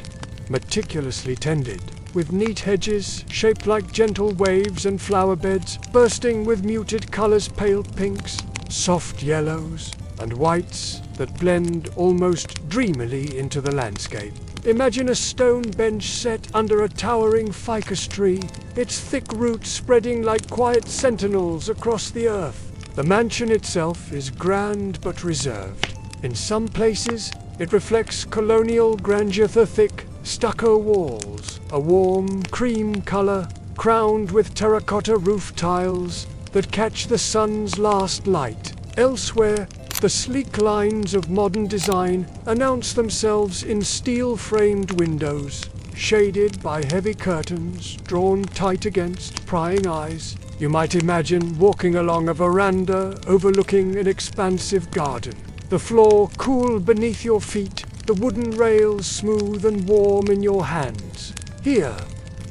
meticulously tended, with neat hedges shaped like gentle waves and flower beds bursting with muted colors, pale pinks, soft yellows, and whites that blend almost dreamily into the landscape. Imagine a stone bench set under a towering ficus tree, its thick roots spreading like quiet sentinels across the earth. The mansion itself is grand but reserved. In some places, it reflects colonial grandeur, the thick, stucco walls, a warm cream color, crowned with terracotta roof tiles that catch the sun's last light. Elsewhere, the sleek lines of modern design announce themselves in steel-framed windows, shaded by heavy curtains drawn tight against prying eyes. You might imagine walking along a veranda overlooking an expansive garden. The floor cool beneath your feet, the wooden rails smooth and warm in your hands. Here,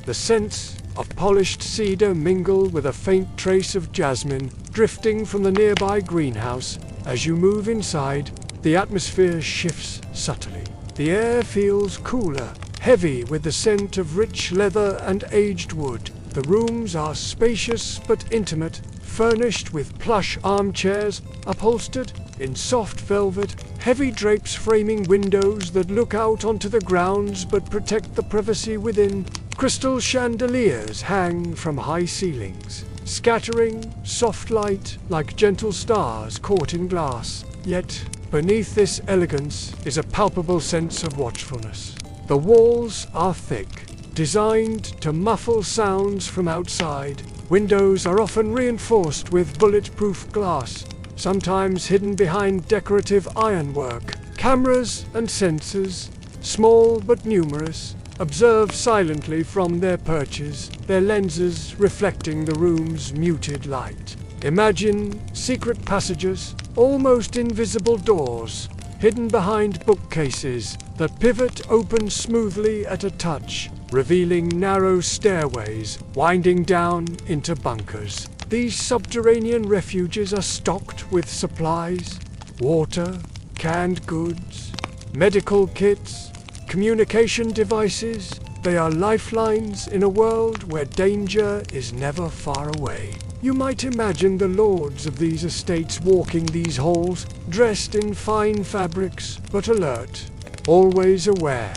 the scents of polished cedar mingle with a faint trace of jasmine drifting from the nearby greenhouse. As you move inside, the atmosphere shifts subtly. The air feels cooler, heavy with the scent of rich leather and aged wood. The rooms are spacious but intimate, furnished with plush armchairs, upholstered in soft velvet, heavy drapes framing windows that look out onto the grounds but protect the privacy within. Crystal chandeliers hang from high ceilings, scattering soft light like gentle stars caught in glass. Yet, beneath this elegance is a palpable sense of watchfulness. The walls are thick, designed to muffle sounds from outside. Windows are often reinforced with bulletproof glass, sometimes hidden behind decorative ironwork. Cameras and sensors, small but numerous, observe silently from their perches, their lenses reflecting the room's muted light. Imagine secret passages, almost invisible doors, hidden behind bookcases that pivot open smoothly at a touch, revealing narrow stairways winding down into bunkers. These subterranean refuges are stocked with supplies, water, canned goods, medical kits, communication devices. They are lifelines in a world where danger is never far away. You might imagine the lords of these estates walking these halls, dressed in fine fabrics, but alert, always aware.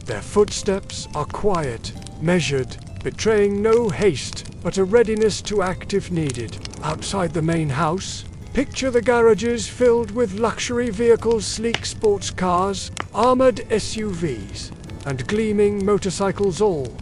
Their footsteps are quiet, measured, betraying no haste, but a readiness to act if needed. Outside the main house, picture the garages filled with luxury vehicles, sleek sports cars, armored SUVs, and gleaming motorcycles, all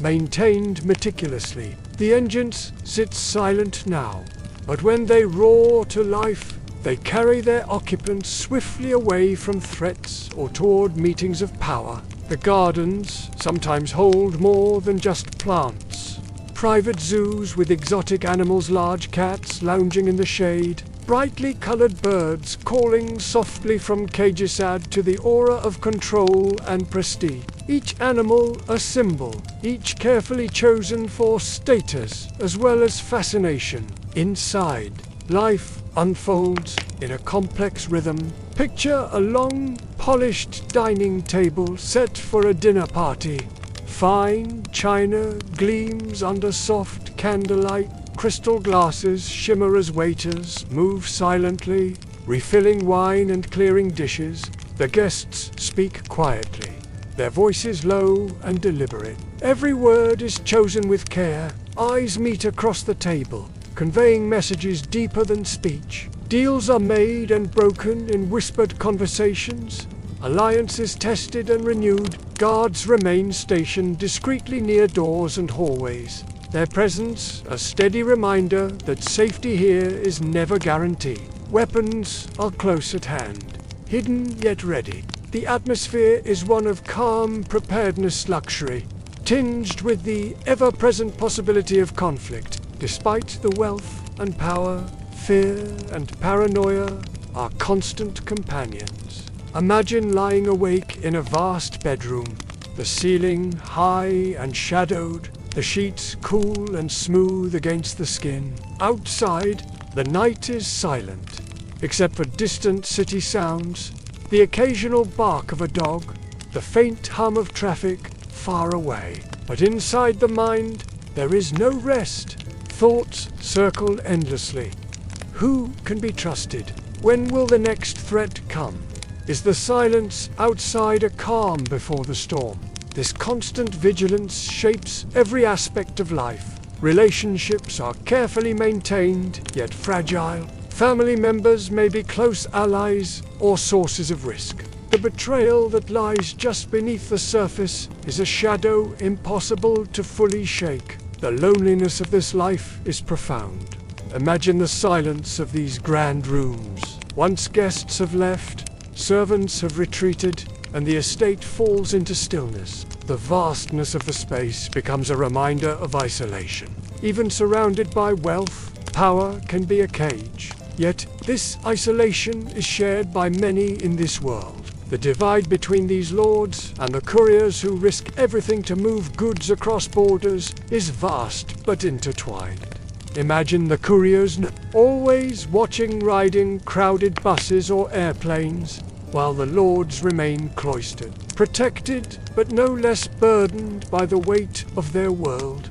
maintained meticulously. The engines sit silent now, but when they roar to life, they carry their occupants swiftly away from threats or toward meetings of power. The gardens sometimes hold more than just plants. Private zoos with exotic animals, large cats lounging in the shade, brightly colored birds calling softly from cages add to the aura of control and prestige. Each animal a symbol, each carefully chosen for status as well as fascination. Inside, life unfolds in a complex rhythm. Picture a long, polished dining table set for a dinner party. Fine china gleams under soft candlelight. Crystal glasses shimmer as waiters move silently, refilling wine and clearing dishes. The guests speak quietly, their voices low and deliberate. Every word is chosen with care. Eyes meet across the table, conveying messages deeper than speech. Deals are made and broken in whispered conversations. Alliances tested and renewed. Guards remain stationed discreetly near doors and hallways. Their presence a steady reminder that safety here is never guaranteed. Weapons are close at hand, hidden yet ready. The atmosphere is one of calm preparedness luxury, tinged with the ever-present possibility of conflict. Despite the wealth and power, fear and paranoia are constant companions. Imagine lying awake in a vast bedroom, the ceiling high and shadowed, the sheets cool and smooth against the skin. Outside, the night is silent, except for distant city sounds, the occasional bark of a dog, the faint hum of traffic far away. But inside the mind, there is no rest. Thoughts circle endlessly. Who can be trusted? When will the next threat come? Is the silence outside a calm before the storm? This constant vigilance shapes every aspect of life. Relationships are carefully maintained, yet fragile. Family members may be close allies or sources of risk. The betrayal that lies just beneath the surface is a shadow impossible to fully shake. The loneliness of this life is profound. Imagine the silence of these grand rooms. Once guests have left, servants have retreated, and the estate falls into stillness. The vastness of the space becomes a reminder of isolation. Even surrounded by wealth, power can be a cage. Yet this isolation is shared by many in this world. The divide between these lords and the couriers who risk everything to move goods across borders is vast but intertwined. Imagine the couriers always watching riding crowded buses or airplanes, while the lords remain cloistered, protected but no less burdened by the weight of their world.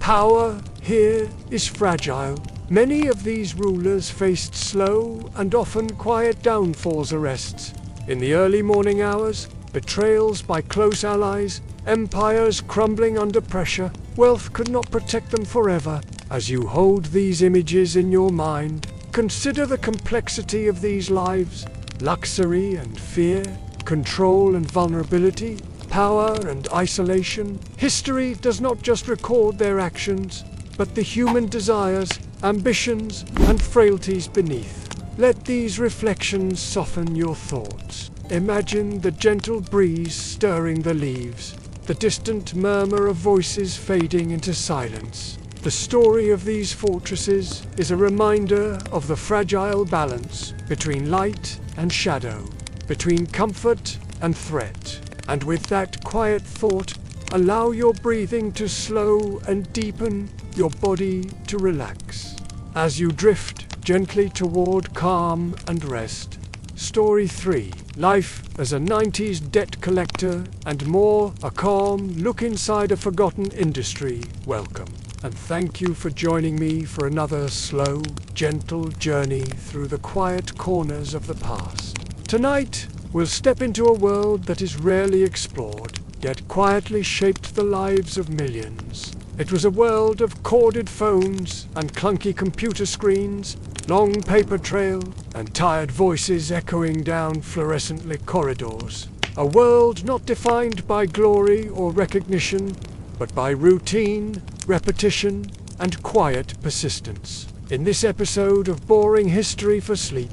Power here is fragile. Many of these rulers faced slow and often quiet downfalls arrests. In the early morning hours, betrayals by close allies, empires crumbling under pressure. Wealth could not protect them forever. As you hold these images in your mind, consider the complexity of these lives. Luxury and fear, control and vulnerability, power and isolation. History does not just record their actions, but the human desires, ambitions, and frailties beneath. Let these reflections soften your thoughts. Imagine the gentle breeze stirring the leaves, the distant murmur of voices fading into silence. The story of these fortresses is a reminder of the fragile balance between light and shadow, between comfort and threat. And with that quiet thought, allow your breathing to slow and deepen, your body to relax. As you drift gently toward calm and rest. Story 3. Life as a 90s debt collector and more, a calm look inside a forgotten industry. Welcome. And thank you for joining me for another slow, gentle journey through the quiet corners of the past. Tonight, we'll step into a world that is rarely explored, yet quietly shaped the lives of millions. It was a world of corded phones and clunky computer screens, long paper trail, and tired voices echoing down fluorescent-lit corridors. A world not defined by glory or recognition, but by routine, repetition, and quiet persistence. In this episode of Boring History for Sleep,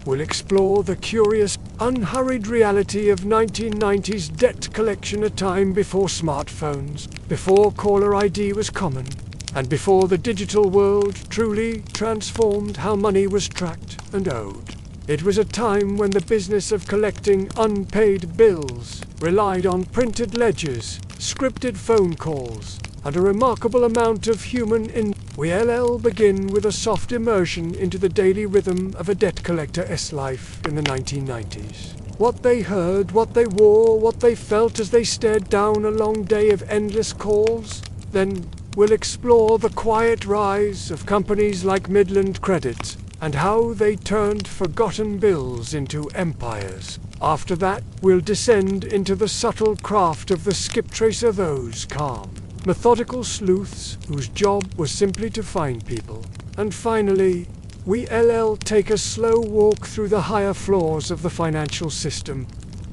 we'll explore the curious, unhurried reality of 1990s debt collection, a time before smartphones, before caller ID was common, and before the digital world truly transformed how money was tracked and owed. It was a time when the business of collecting unpaid bills relied on printed ledgers, scripted phone calls, and a remarkable amount of human We begin with a soft immersion into the daily rhythm of a debt collector's life in the 1990s. What they heard, what they wore, what they felt as they stared down a long day of endless calls. Then we'll explore the quiet rise of companies like Midland Credit and how they turned forgotten bills into empires. After that, we'll descend into the subtle craft of the skip tracer, those calm, methodical sleuths whose job was simply to find people. And finally, we take a slow walk through the higher floors of the financial system,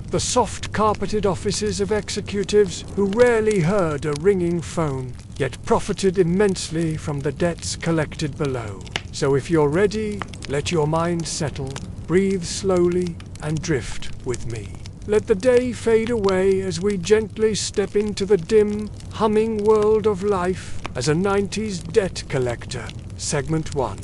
the soft carpeted offices of executives who rarely heard a ringing phone, yet profited immensely from the debts collected below. So if you're ready, let your mind settle, breathe slowly, and drift with me. Let the day fade away as we gently step into the dim, humming world of life as a 90s debt collector. Segment 1.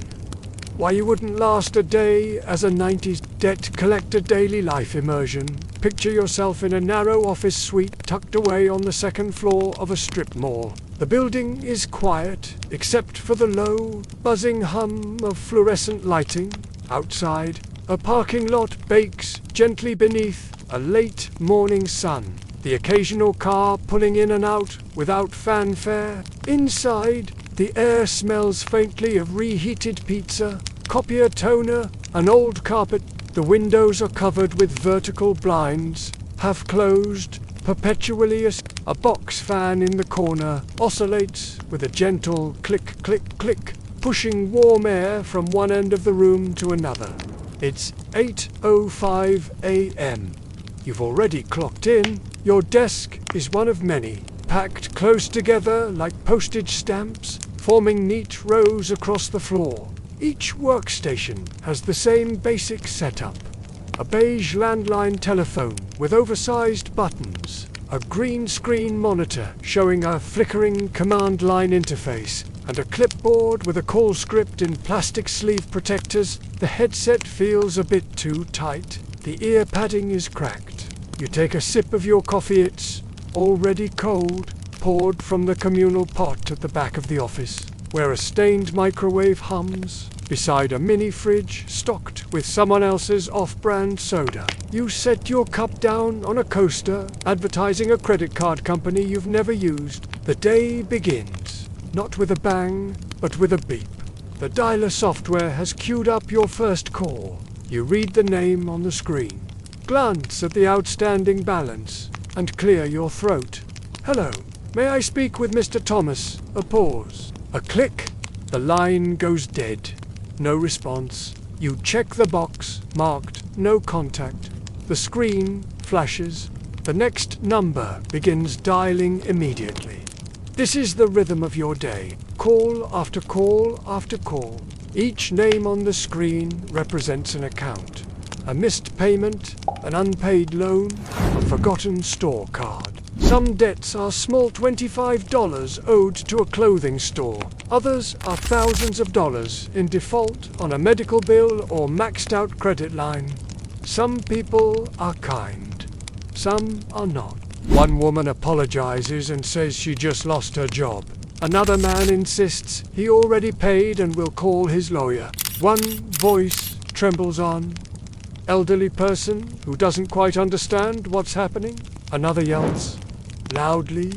Why you wouldn't last a day as a 90s debt collector daily life immersion. Picture yourself in a narrow office suite tucked away on the second floor of a strip mall. The building is quiet, except for the low, buzzing hum of fluorescent lighting. Outside, a parking lot bakes gently beneath a late morning sun, the occasional car pulling in and out without fanfare. Inside, the air smells faintly of reheated pizza, copier toner, and old carpet. The windows are covered with vertical blinds, half closed, perpetually. A box fan in the corner oscillates with a gentle click, click, click, pushing warm air from one end of the room to another. It's 8:05 a.m. You've already clocked in. Your desk is one of many, packed close together like postage stamps, forming neat rows across the floor. Each workstation has the same basic setup: a beige landline telephone with oversized buttons, a green screen monitor showing a flickering command line interface, and a clipboard with a call script in plastic sleeve protectors. The headset feels a bit too tight. The ear padding is cracked. You take a sip of your coffee. It's already cold, poured from the communal pot at the back of the office, where a stained microwave hums, beside a mini fridge stocked with someone else's off-brand soda. You set your cup down on a coaster, advertising a credit card company you've never used. The day begins, not with a bang, but with a beep. The dialer software has queued up your first call. You read the name on the screen, glance at the outstanding balance, and clear your throat. Hello, may I speak with Mr. Thomas? A pause. A click. The line goes dead. No response. You check the box marked no contact. The screen flashes. The next number begins dialing immediately. This is the rhythm of your day. Call after call after call. Each name on the screen represents an account. A missed payment, an unpaid loan, a forgotten store card. Some debts are small $25 owed to a clothing store. Others are thousands of dollars in default on a medical bill or maxed out credit line. Some people are kind. Some are not. One woman apologizes and says she just lost her job. Another man insists he already paid and will call his lawyer. One voice trembles on. Elderly person who doesn't quite understand what's happening. Another yells loudly.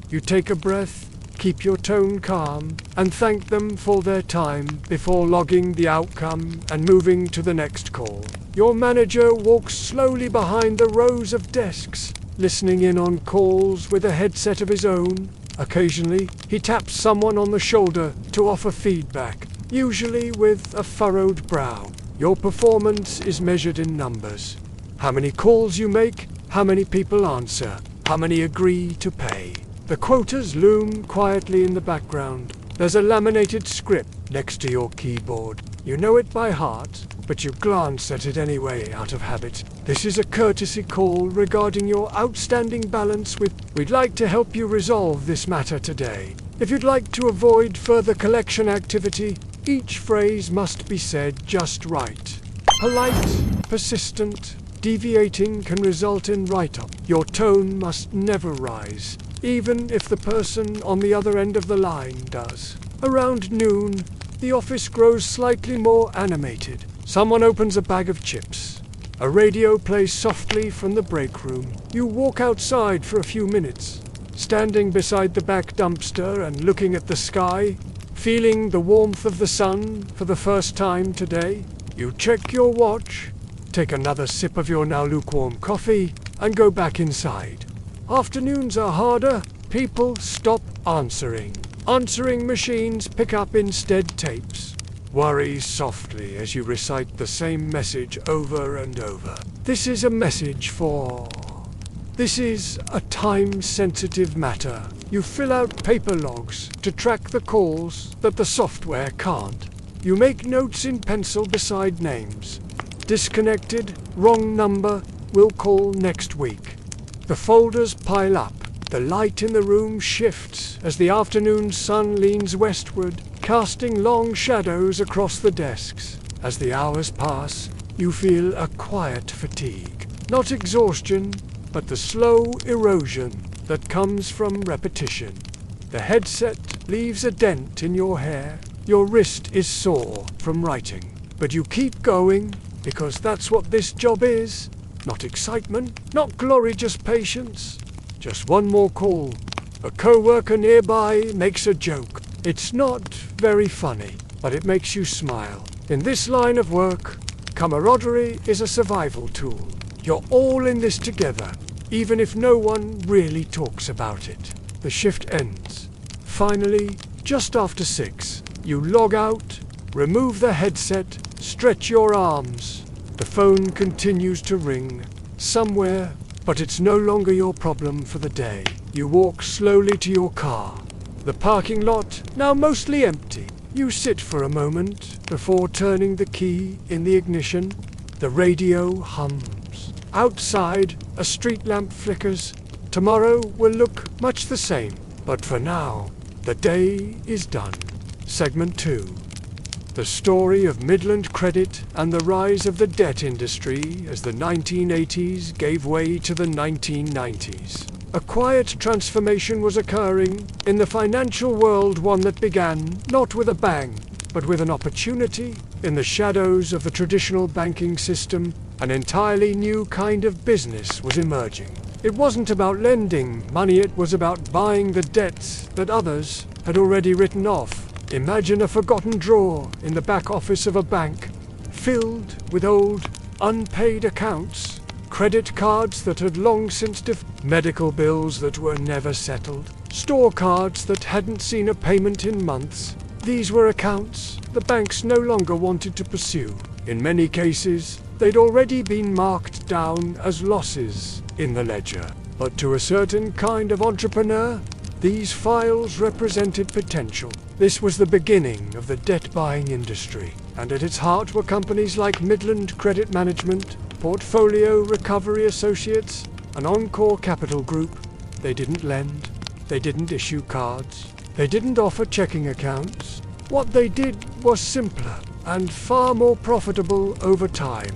You take a breath, keep your tone calm, and thank them for their time before logging the outcome and moving to the next call. Your manager walks slowly behind the rows of desks, listening in on calls with a headset of his own. Occasionally, he taps someone on the shoulder to offer feedback, usually with a furrowed brow. Your performance is measured in numbers. How many calls you make, how many people answer, how many agree to pay. The quotas loom quietly in the background. There's a laminated script next to your keyboard. You know it by heart, but you glance at it anyway out of habit. This is a courtesy call regarding your outstanding balance with. We'd like to help you resolve this matter today. If you'd like to avoid further collection activity, each phrase must be said just right. Polite, persistent, deviating can result in write-up. Your tone must never rise, even if the person on the other end of the line does. Around noon, the office grows slightly more animated. Someone opens a bag of chips. A radio plays softly from the break room. You walk outside for a few minutes, standing beside the back dumpster and looking at the sky, feeling the warmth of the sun for the first time today. You check your watch, take another sip of your now lukewarm coffee, and go back inside. Afternoons are harder. People stop answering. Answering machines pick up instead tapes. Worry softly as you recite the same message over and over. This is a message for... This is a time-sensitive matter. You fill out paper logs to track the calls that the software can't. You make notes in pencil beside names. Disconnected, wrong number, will call next week. The folders pile up. The light in the room shifts as the afternoon sun leans westward, casting long shadows across the desks. As the hours pass, you feel a quiet fatigue. Not exhaustion, but the slow erosion that comes from repetition. The headset leaves a dent in your hair. Your wrist is sore from writing. But you keep going, because that's what this job is. Not excitement, not glory, just patience. Just one more call. A co-worker nearby makes a joke. It's not very funny, but it makes you smile. In this line of work, camaraderie is a survival tool. You're all in this together, even if no one really talks about it. The shift ends. Finally, just after 6, you log out, remove the headset, stretch your arms. The phone continues to ring, somewhere, but it's no longer your problem for the day. You walk slowly to your car. The parking lot, now mostly empty. You sit for a moment before turning the key in the ignition. The radio hums. Outside, a street lamp flickers. Tomorrow will look much the same, but for now, the day is done. Segment 2. The story of Midland Credit and the rise of the debt industry as the 1980s gave way to the 1990s. A quiet transformation was occurring in the financial world, one that began not with a bang, but with an opportunity. In the shadows of the traditional banking system, an entirely new kind of business was emerging. It wasn't about lending money, it was about buying the debts that others had already written off. Imagine a forgotten drawer in the back office of a bank, filled with old, unpaid accounts, credit cards that had long since medical bills that were never settled, store cards that hadn't seen a payment in months. These were accounts the banks no longer wanted to pursue. In many cases, they'd already been marked down as losses in the ledger. But to a certain kind of entrepreneur, these files represented potential. This was the beginning of the debt-buying industry, and at its heart were companies like Midland Credit Management, Portfolio Recovery Associates, and Encore Capital Group. They didn't lend, they didn't issue cards, they didn't offer checking accounts. What they did was simpler and far more profitable over time.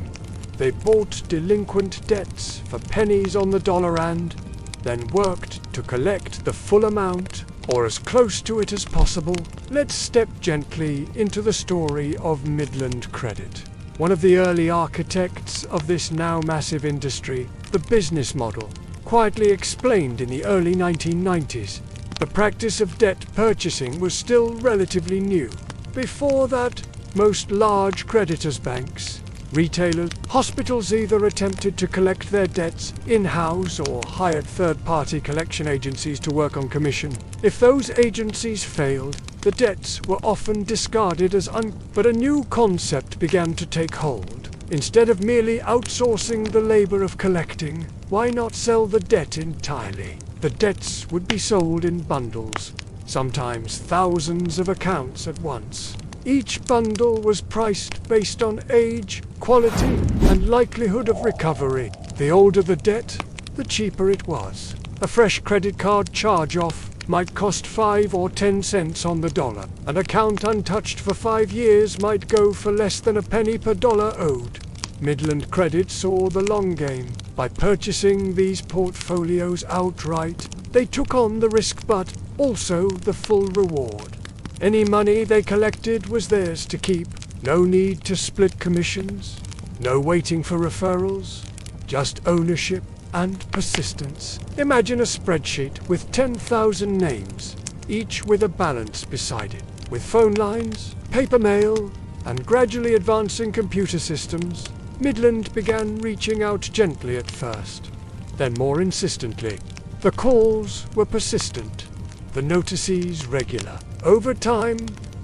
They bought delinquent debts for pennies on the dollar and then worked to collect the full amount, or as close to it as possible. Let's step gently into the story of Midland Credit. One of the early architects of this now massive industry, the business model, quietly explained in the early 1990s. The practice of debt purchasing was still relatively new. Before that, most large creditors' banks, retailers, hospitals either attempted to collect their debts in-house or hired third-party collection agencies to work on commission. If those agencies failed, the debts were often discarded as but a new concept began to take hold. Instead of merely outsourcing the labor of collecting, why not sell the debt entirely? The debts would be sold in bundles, sometimes thousands of accounts at once. Each bundle was priced based on age, quality, and likelihood of recovery. The older the debt, the cheaper it was. A fresh credit card charge-off might cost 5 or 10 cents on the dollar. An account untouched for 5 years might go for less than a penny per dollar owed. Midland Credit saw the long game. By purchasing these portfolios outright, they took on the risk but also the full reward. Any money they collected was theirs to keep. No need to split commissions, no waiting for referrals, just ownership and persistence. Imagine a spreadsheet with 10,000 names, each with a balance beside it. With phone lines, paper mail, and gradually advancing computer systems, Midland began reaching out gently at first, then more insistently. The calls were persistent, the notices regular. Over time,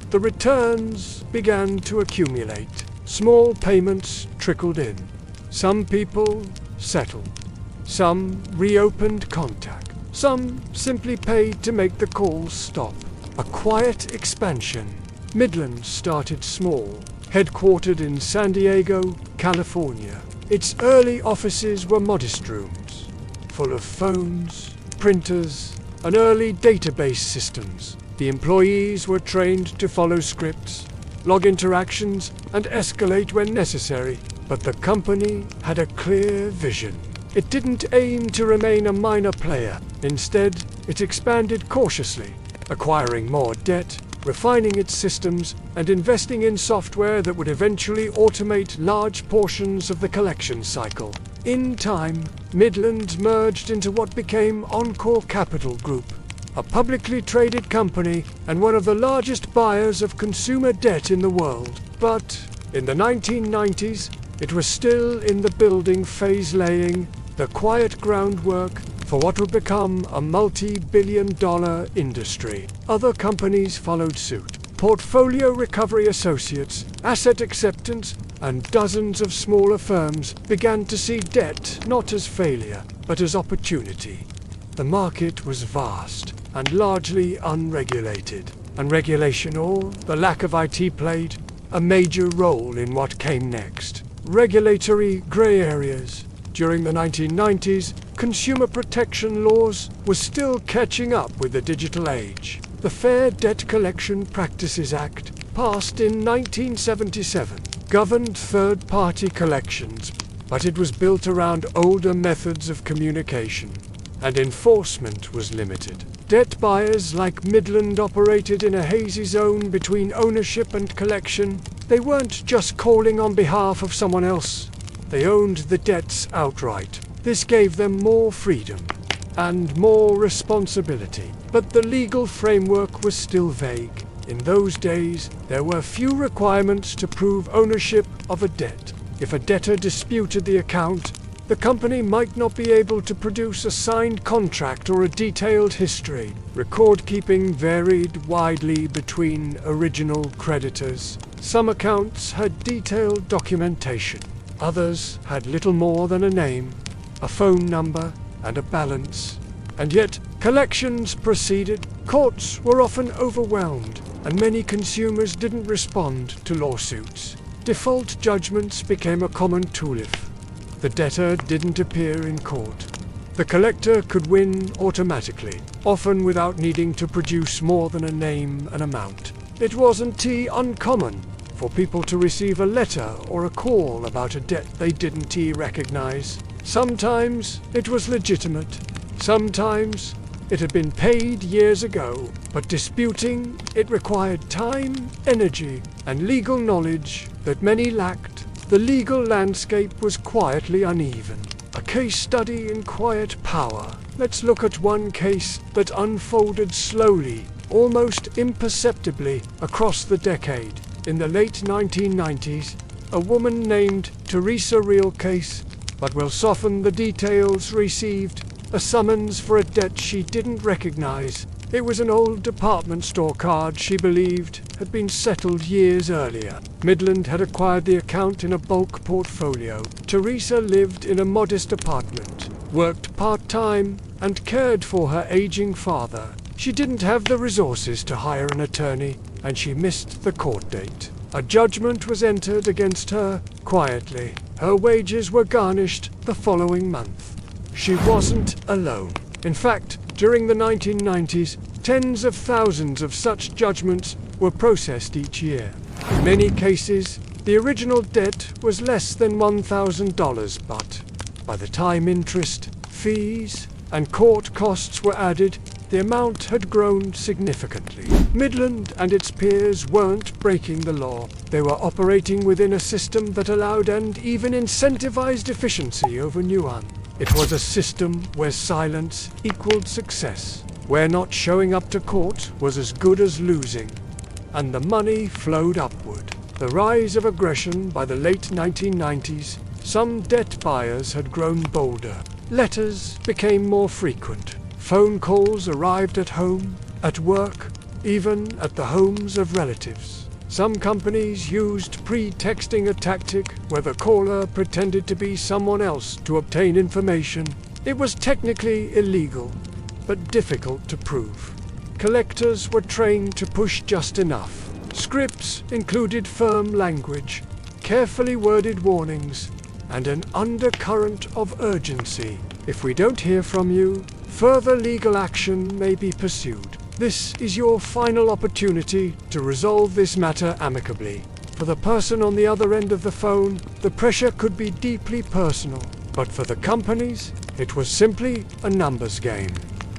the returns began to accumulate. Small payments trickled in. Some people settled. Some reopened contact. Some simply paid to make the calls stop. A quiet expansion. Midland started small, headquartered in San Diego, California. Its early offices were modest rooms, full of phones, printers, and early database systems. The employees were trained to follow scripts, log interactions, and escalate when necessary. But the company had a clear vision. It didn't aim to remain a minor player. Instead, it expanded cautiously, acquiring more debt, refining its systems, and investing in software that would eventually automate large portions of the collection cycle. In time, Midland merged into what became Encore Capital Group, a publicly traded company and one of the largest buyers of consumer debt in the world. But in the 1990s, it was still in the building phase, laying the quiet groundwork for what would become a multi-billion-dollar industry. Other companies followed suit. Portfolio Recovery Associates, Asset Acceptance, and dozens of smaller firms began to see debt not as failure, but as opportunity. The market was vast and largely unregulated. Unregulation, or the lack of IT, played a major role in what came next. Regulatory gray areas. During the 1990s, consumer protection laws were still catching up with the digital age. The Fair Debt Collection Practices Act, passed in 1977, governed third-party collections, but it was built around older methods of communication, and enforcement was limited. Debt buyers like Midland operated in a hazy zone between ownership and collection. They weren't just calling on behalf of someone else. They owned the debts outright. This gave them more freedom and more responsibility. But the legal framework was still vague. In those days, there were few requirements to prove ownership of a debt. If a debtor disputed the account, the company might not be able to produce a signed contract or a detailed history. Record keeping varied widely between original creditors. Some accounts had detailed documentation. Others had little more than a name, a phone number, and a balance. And yet, collections proceeded. Courts were often overwhelmed, and many consumers didn't respond to lawsuits. Default judgments became a common tool if the debtor didn't appear in court. The collector could win automatically, often without needing to produce more than a name and amount. It wasn't uncommon for people to receive a letter or a call about a debt they didn't recognize. Sometimes it was legitimate. Sometimes it had been paid years ago. But disputing it required time, energy, and legal knowledge that many lacked. The legal landscape was quietly uneven. A case study in quiet power. Let's look at one case that unfolded slowly, almost imperceptibly, across the decade. In the late 1990s, a woman named Teresa Realcase, but will soften the details, received a summons for a debt she didn't recognize. It was an old department store card she believed had been settled years earlier. Midland had acquired the account in a bulk portfolio. Teresa lived in a modest apartment, worked part-time, and cared for her aging father. She didn't have the resources to hire an attorney, and she missed the court date. A judgment was entered against her quietly. Her wages were garnished the following month. She wasn't alone. In fact, during the 1990s, Tens of thousands of such judgments were processed each year. In many cases, the original debt was less than $1,000, but by the time interest, fees, and court costs were added, the amount had grown significantly. Midland and its peers weren't breaking the law. They were operating within a system that allowed and even incentivized efficiency over nuance. It was a system where silence equaled success, where not showing up to court was as good as losing, and the money flowed upward. The rise of aggression by the late 1990s, some debt buyers had grown bolder. Letters became more frequent. Phone calls arrived at home, at work, even at the homes of relatives. Some companies used pre-texting a tactic where the caller pretended to be someone else to obtain information. It was technically illegal, but difficult to prove. Collectors were trained to push just enough. Scripts included firm language, carefully worded warnings, and an undercurrent of urgency. If we don't hear from you, further legal action may be pursued. This is your final opportunity to resolve this matter amicably. For the person on the other end of the phone, the pressure could be deeply personal, but for the companies, it was simply a numbers game.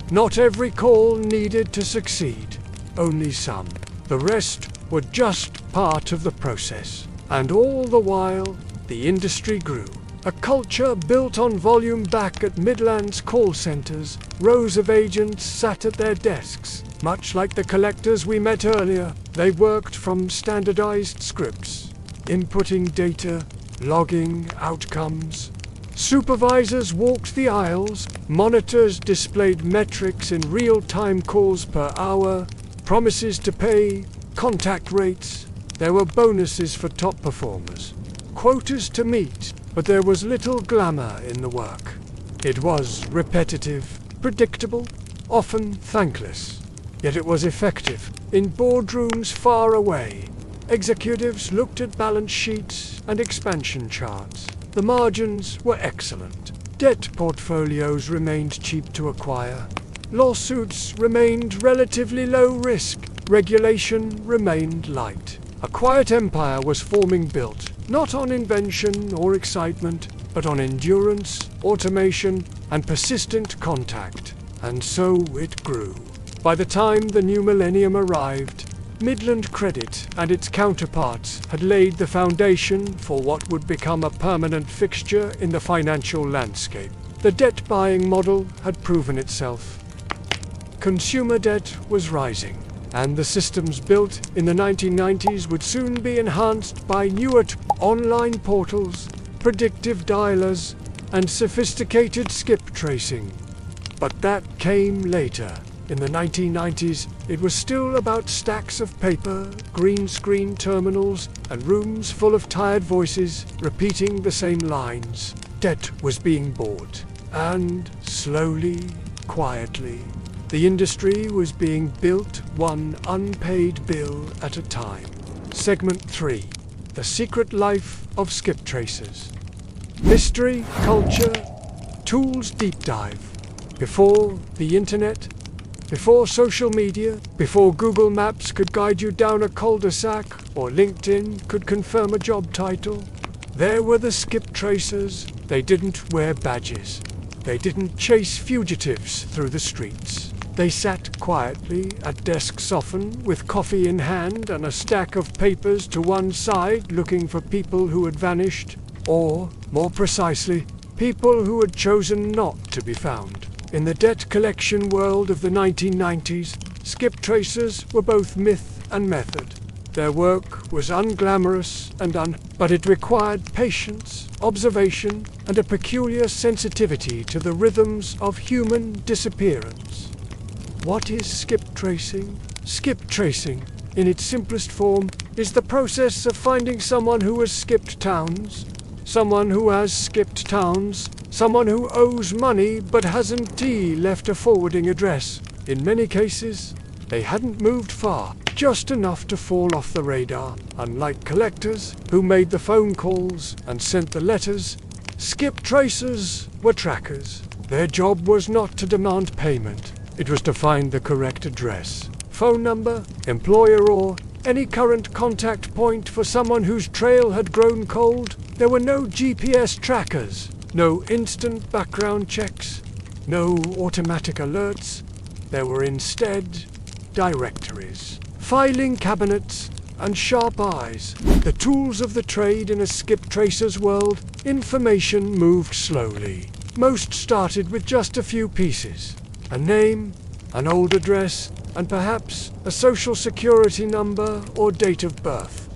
Not every call needed to succeed, only some. The rest were just part of the process. And all the while, the industry grew. A culture built on volume. Back at Midland's call centers, rows of agents sat at their desks. Much like the collectors we met earlier, they worked from standardized scripts, inputting data, logging outcomes. Supervisors walked the aisles, monitors displayed metrics in real-time: calls per hour, promises to pay, contact rates. There were bonuses for top performers, quotas to meet, but there was little glamour in the work. It was repetitive, predictable, often thankless. Yet it was effective. In boardrooms far away, executives looked at balance sheets and expansion charts. The margins were excellent. Debt portfolios remained cheap to acquire. Lawsuits remained relatively low risk. Regulation remained light. A quiet empire was forming, built not on invention or excitement, but on endurance, automation, and persistent contact. And so it grew. By the time the new millennium arrived, Midland Credit and its counterparts had laid the foundation for what would become a permanent fixture in the financial landscape. The debt-buying model had proven itself. Consumer debt was rising, and the systems built in the 1990s would soon be enhanced by newer online portals, predictive dialers, and sophisticated skip tracing. But that came later. In the 1990s, it was still about stacks of paper, green screen terminals, and rooms full of tired voices repeating the same lines. Debt was being bought, and slowly, quietly, the industry was being built, one unpaid bill at a time. Segment 3. The Secret Life of Skip Tracers. Mystery, culture, tools deep dive. Before the internet, before social media, before Google Maps could guide you down a cul-de-sac or LinkedIn could confirm a job title, there were the skip tracers. They didn't wear badges. They didn't chase fugitives through the streets. They sat quietly at desks, often with coffee in hand and a stack of papers to one side, looking for people who had vanished, or, more precisely, people who had chosen not to be found. In the debt collection world of the 1990s, skip tracers were both myth and method. Their work was unglamorous but it required patience, observation, and a peculiar sensitivity to the rhythms of human disappearance. What is skip tracing? Skip tracing, in its simplest form, is the process of finding someone who has skipped towns, someone who has skipped towns, someone who owes money but hasn't left a forwarding address. In many cases, they hadn't moved far, just enough to fall off the radar. Unlike collectors, who made the phone calls and sent the letters, skip tracers were trackers. Their job was not to demand payment, It was to find the correct address, phone number, employer, or any current contact point for someone whose trail had grown cold. There were no GPS trackers, no instant background checks, no automatic alerts. There were instead directories, filing cabinets, and sharp eyes. The tools of the trade in a skip tracer's world. Information moved slowly. Most started with just a few pieces. A name, an old address, and perhaps a social security number or date of birth.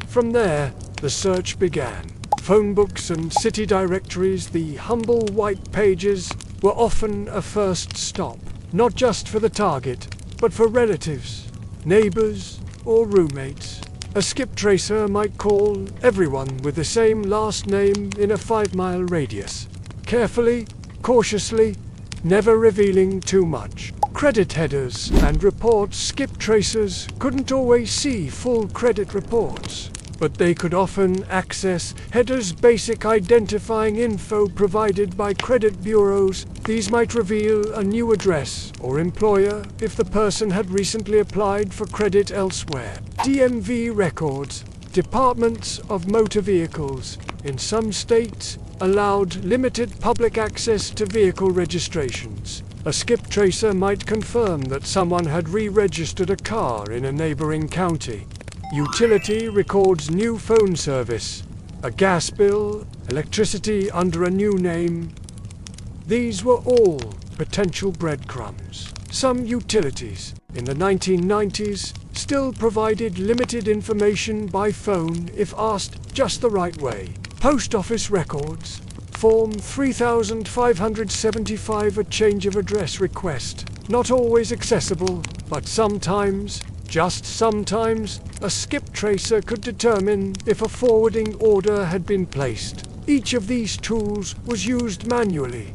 From there, the search began. Phone books and city directories, the humble white pages, were often a first stop, not just for the target, but for relatives, neighbors, or roommates. A skip tracer might call everyone with the same last name in a 5-mile radius. Carefully, cautiously, never revealing too much. Credit headers and reports. Skip tracers couldn't always see full credit reports, but they could often access headers, basic identifying info provided by credit bureaus. These might reveal a new address or employer if the person had recently applied for credit elsewhere. DMV records, departments of motor vehicles, in some states allowed limited public access to vehicle registrations. A skip tracer might confirm that someone had re-registered a car in a neighboring county. Utility records new phone service, a gas bill, electricity under a new name. These were all potential breadcrumbs. Some utilities, in the 1990s, still provided limited information by phone if asked just the right way. Post office records, Form 3575, a change of address request. Not always accessible, but sometimes, just sometimes, a skip tracer could determine if a forwarding order had been placed. Each of these tools was used manually.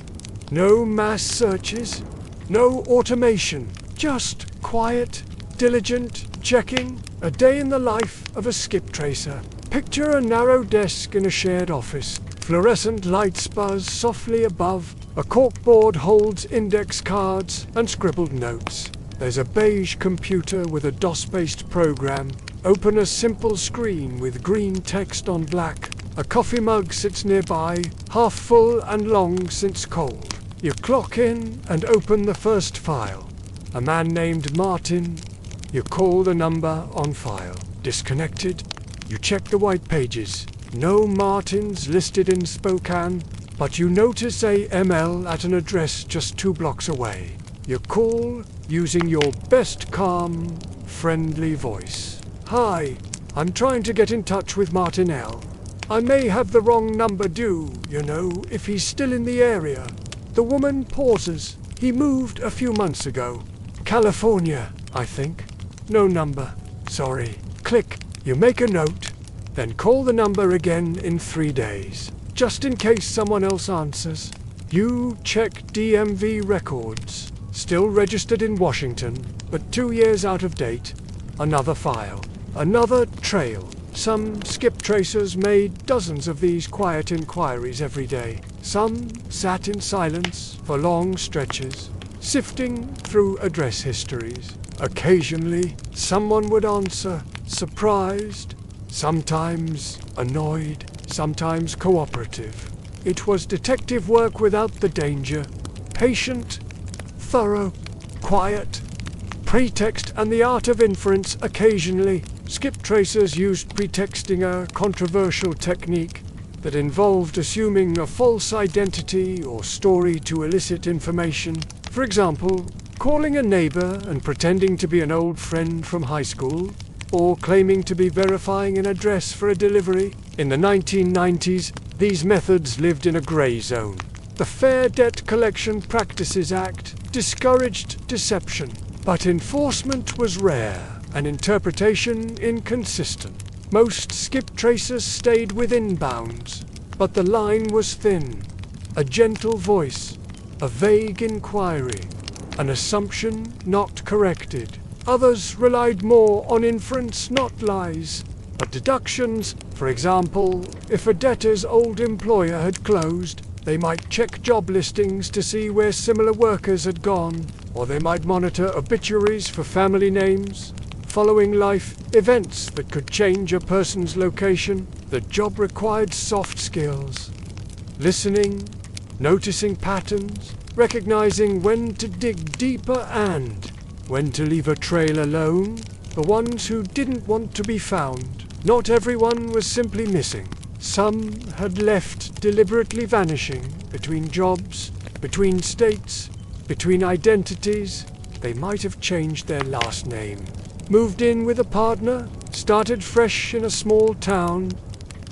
No mass searches, no automation, just quiet, diligent checking. A day in the life of a skip tracer. Picture a narrow desk in a shared office. Fluorescent lights buzz softly above. A corkboard holds index cards and scribbled notes. There's a beige computer with a DOS-based program. Open a simple screen with green text on black. A coffee mug sits nearby, half full and long since cold. You clock in and open the first file. A man named Martin. You call the number on file. Disconnected. You check the white pages. No Martins listed in Spokane, but you notice a ML at an address just 2 blocks away. You call using your best calm, friendly voice. Hi, I'm trying to get in touch with Martin L. I may have the wrong number due, if he's still in the area. The woman pauses. He moved a few months ago. California, I think. No number. Sorry. Click. You make a note. Then call the number again in 3 days, just in case someone else answers. You check DMV records. Still registered in Washington, but 2 years out of date. Another file. Another trail. Some skip tracers made dozens of these quiet inquiries every day. Some sat in silence for long stretches, sifting through address histories. Occasionally, someone would answer, surprised, sometimes annoyed, sometimes cooperative. It was detective work without the danger. Patient, thorough, quiet, pretext and the art of inference. Occasionally, skip tracers used pretexting, a controversial technique that involved assuming a false identity or story to elicit information. For example, calling a neighbor and pretending to be an old friend from high school, or claiming to be verifying an address for a delivery. In the 1990s, these methods lived in a gray zone. The Fair Debt Collection Practices Act discouraged deception, but enforcement was rare and interpretation inconsistent. Most skip tracers stayed within bounds, but the line was thin. A gentle voice, a vague inquiry, an assumption not corrected. Others relied more on inference, not lies, but deductions. For example, if a debtor's old employer had closed, they might check job listings to see where similar workers had gone, or they might monitor obituaries for family names, following life events that could change a person's location. The job required soft skills: listening, noticing patterns, recognizing when to dig deeper and when to leave a trail alone. The ones who didn't want to be found. Not everyone was simply missing. Some had left, deliberately vanishing between jobs, between states, between identities. They might have changed their last name, moved in with a partner, started fresh in a small town.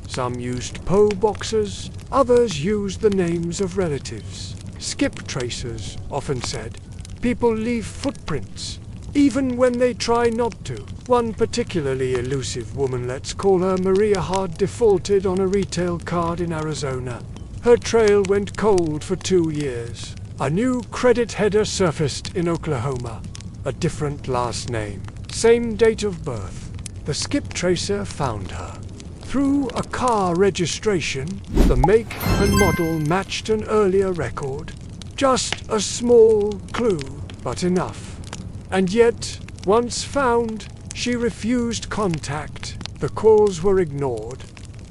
Some used PO boxes, others used the names of relatives. Skip tracers often said, people leave footprints, even when they try not to. One particularly elusive woman, let's call her Maria, had defaulted on a retail card in Arizona. Her trail went cold for 2 years. A new credit header surfaced in Oklahoma. A different last name, same date of birth. The skip tracer found her. Through a car registration, the make and model matched an earlier record. Just a small clue, but enough. And yet, once found, she refused contact. The calls were ignored.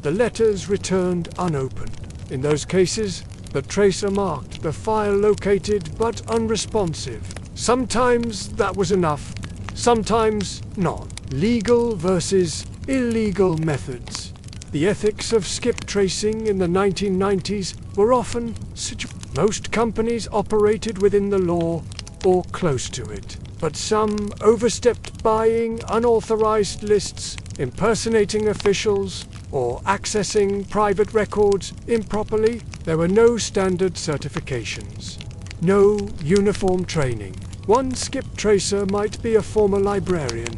The letters returned unopened. In those cases, the tracer marked the file located but unresponsive. Sometimes that was enough, sometimes not. Legal versus illegal methods. The ethics of skip tracing in the 1990s were often most companies operated within the law or close to it, but some overstepped, buying unauthorized lists, impersonating officials, or accessing private records improperly. There were no standard certifications, no uniform training. One skip tracer might be a former librarian,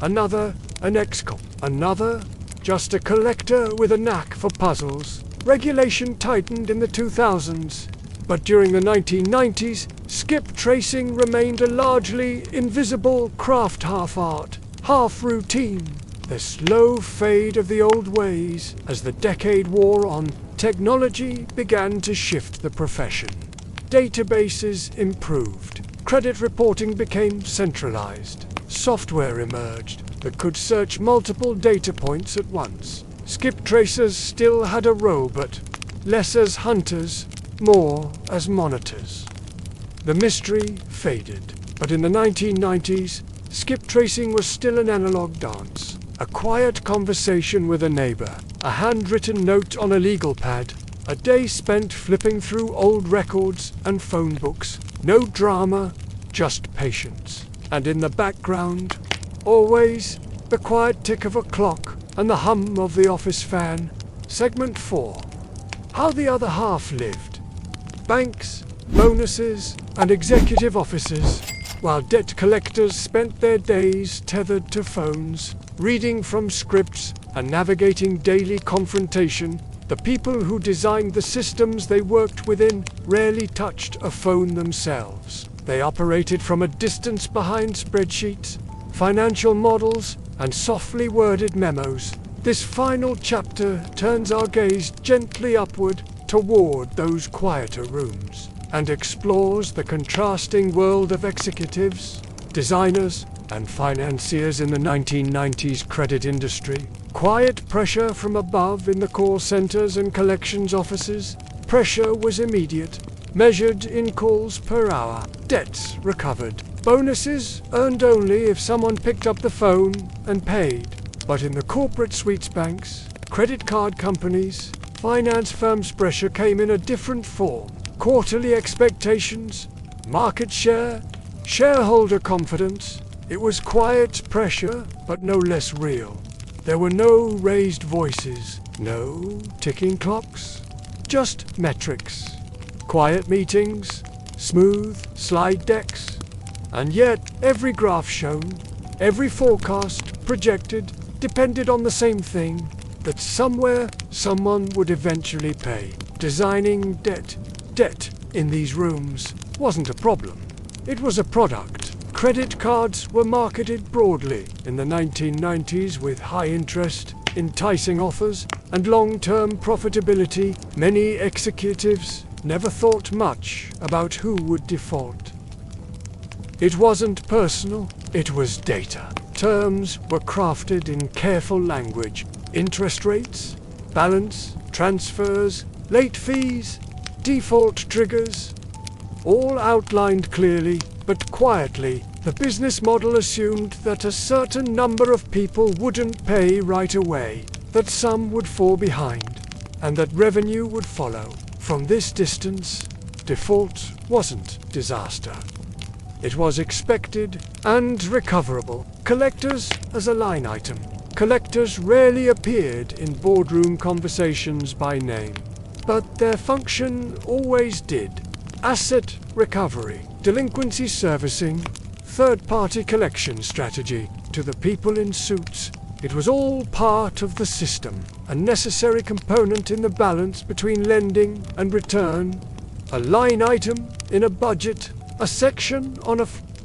another an ex-cop, another just a collector with a knack for puzzles. Regulation tightened in the 2000s, but during the 1990s, skip tracing remained a largely invisible craft, half art, half routine. The slow fade of the old ways as the decade wore on, technology began to shift the profession. Databases improved. Credit reporting became centralized. Software emerged that could search multiple data points at once. Skip tracers still had a role, but less as hunters, more as monitors. The mystery faded, but in the 1990s, skip tracing was still an analog dance. A quiet conversation with a neighbor, a handwritten note on a legal pad, a day spent flipping through old records and phone books. No drama, just patience. And in the background, always the quiet tick of a clock and the hum of the office fan. Segment 4. How the other half lived. Banks, bonuses, and executive offices, while debt collectors spent their days tethered to phones, reading from scripts and navigating daily confrontation. The people who designed the systems they worked within rarely touched a phone themselves. They operated from a distance behind spreadsheets, financial models, and softly worded memos. This final chapter turns our gaze gently upward toward those quieter rooms and explores the contrasting world of executives, designers, and financiers in the 1990s credit industry. Quiet pressure from above in the call centers and collections offices. Pressure was immediate, measured in calls per hour. Debts recovered. Bonuses earned only if someone picked up the phone and paid. But in the corporate suites, banks, credit card companies, finance firms, pressure came in a different form. Quarterly expectations, market share, shareholder confidence. It was quiet pressure, but no less real. There were no raised voices, no ticking clocks, just metrics. Quiet meetings, smooth slide decks. And yet, every graph shown, every forecast projected, depended on the same thing, that somewhere, someone would eventually pay. Designing debt in these rooms wasn't a problem. It was a product. Credit cards were marketed broadly in the 1990s with high interest, enticing offers, and long-term profitability. Many executives never thought much about who would default. It wasn't personal, it was data. Terms were crafted in careful language. Interest rates, balance, transfers, late fees, default triggers, all outlined clearly, but quietly. The business model assumed that a certain number of people wouldn't pay right away, that some would fall behind, and that revenue would follow. From this distance, default wasn't disaster. It was expected and recoverable. Collectors as a line item. Collectors rarely appeared in boardroom conversations by name, but their function always did. Asset recovery, delinquency servicing, third-party collection strategy. To the people in suits, it was all part of the system, a necessary component in the balance between lending and return, a line item in a budget, a section on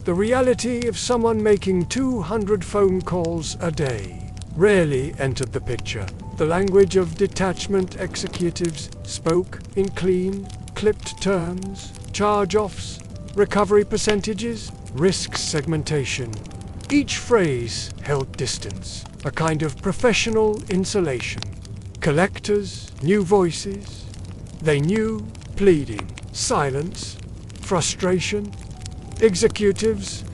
the reality of someone making 200 phone calls a day rarely entered the picture. The language of detachment executives spoke in clean, clipped terms, charge-offs, recovery percentages, risk segmentation. Each phrase held distance, a kind of professional insulation. Collectors, new voices. They knew pleading, silence, frustration. Executives,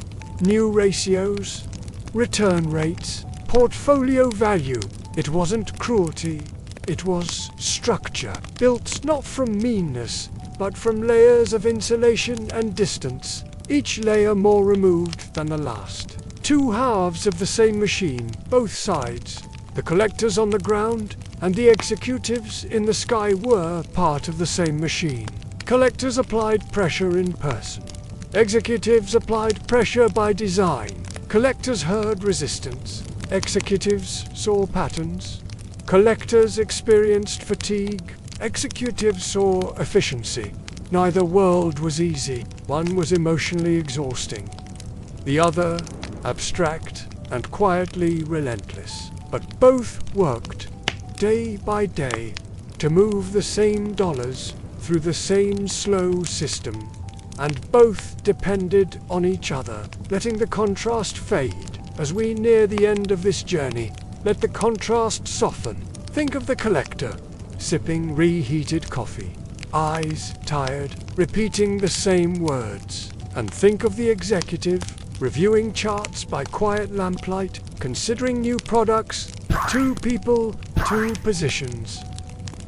new ratios, return rates, portfolio value. It wasn't cruelty, it was structure, built not from meanness, but from layers of insulation and distance, each layer more removed than the last. Two halves of the same machine, both sides. The collectors on the ground and the executives in the sky were part of the same machine. Collectors applied pressure in person. Executives applied pressure by design. Collectors heard resistance. Executives saw patterns. Collectors experienced fatigue. Executives saw efficiency. Neither world was easy. One was emotionally exhausting. The other, abstract and quietly relentless. But both worked, day by day, to move the same dollars through the same slow system, and both depended on each other. Letting the contrast fade as we near the end of this journey. Let the contrast soften. Think of the collector, sipping reheated coffee, eyes tired, repeating the same words. And think of the executive, reviewing charts by quiet lamplight, considering new products. Two people, two positions.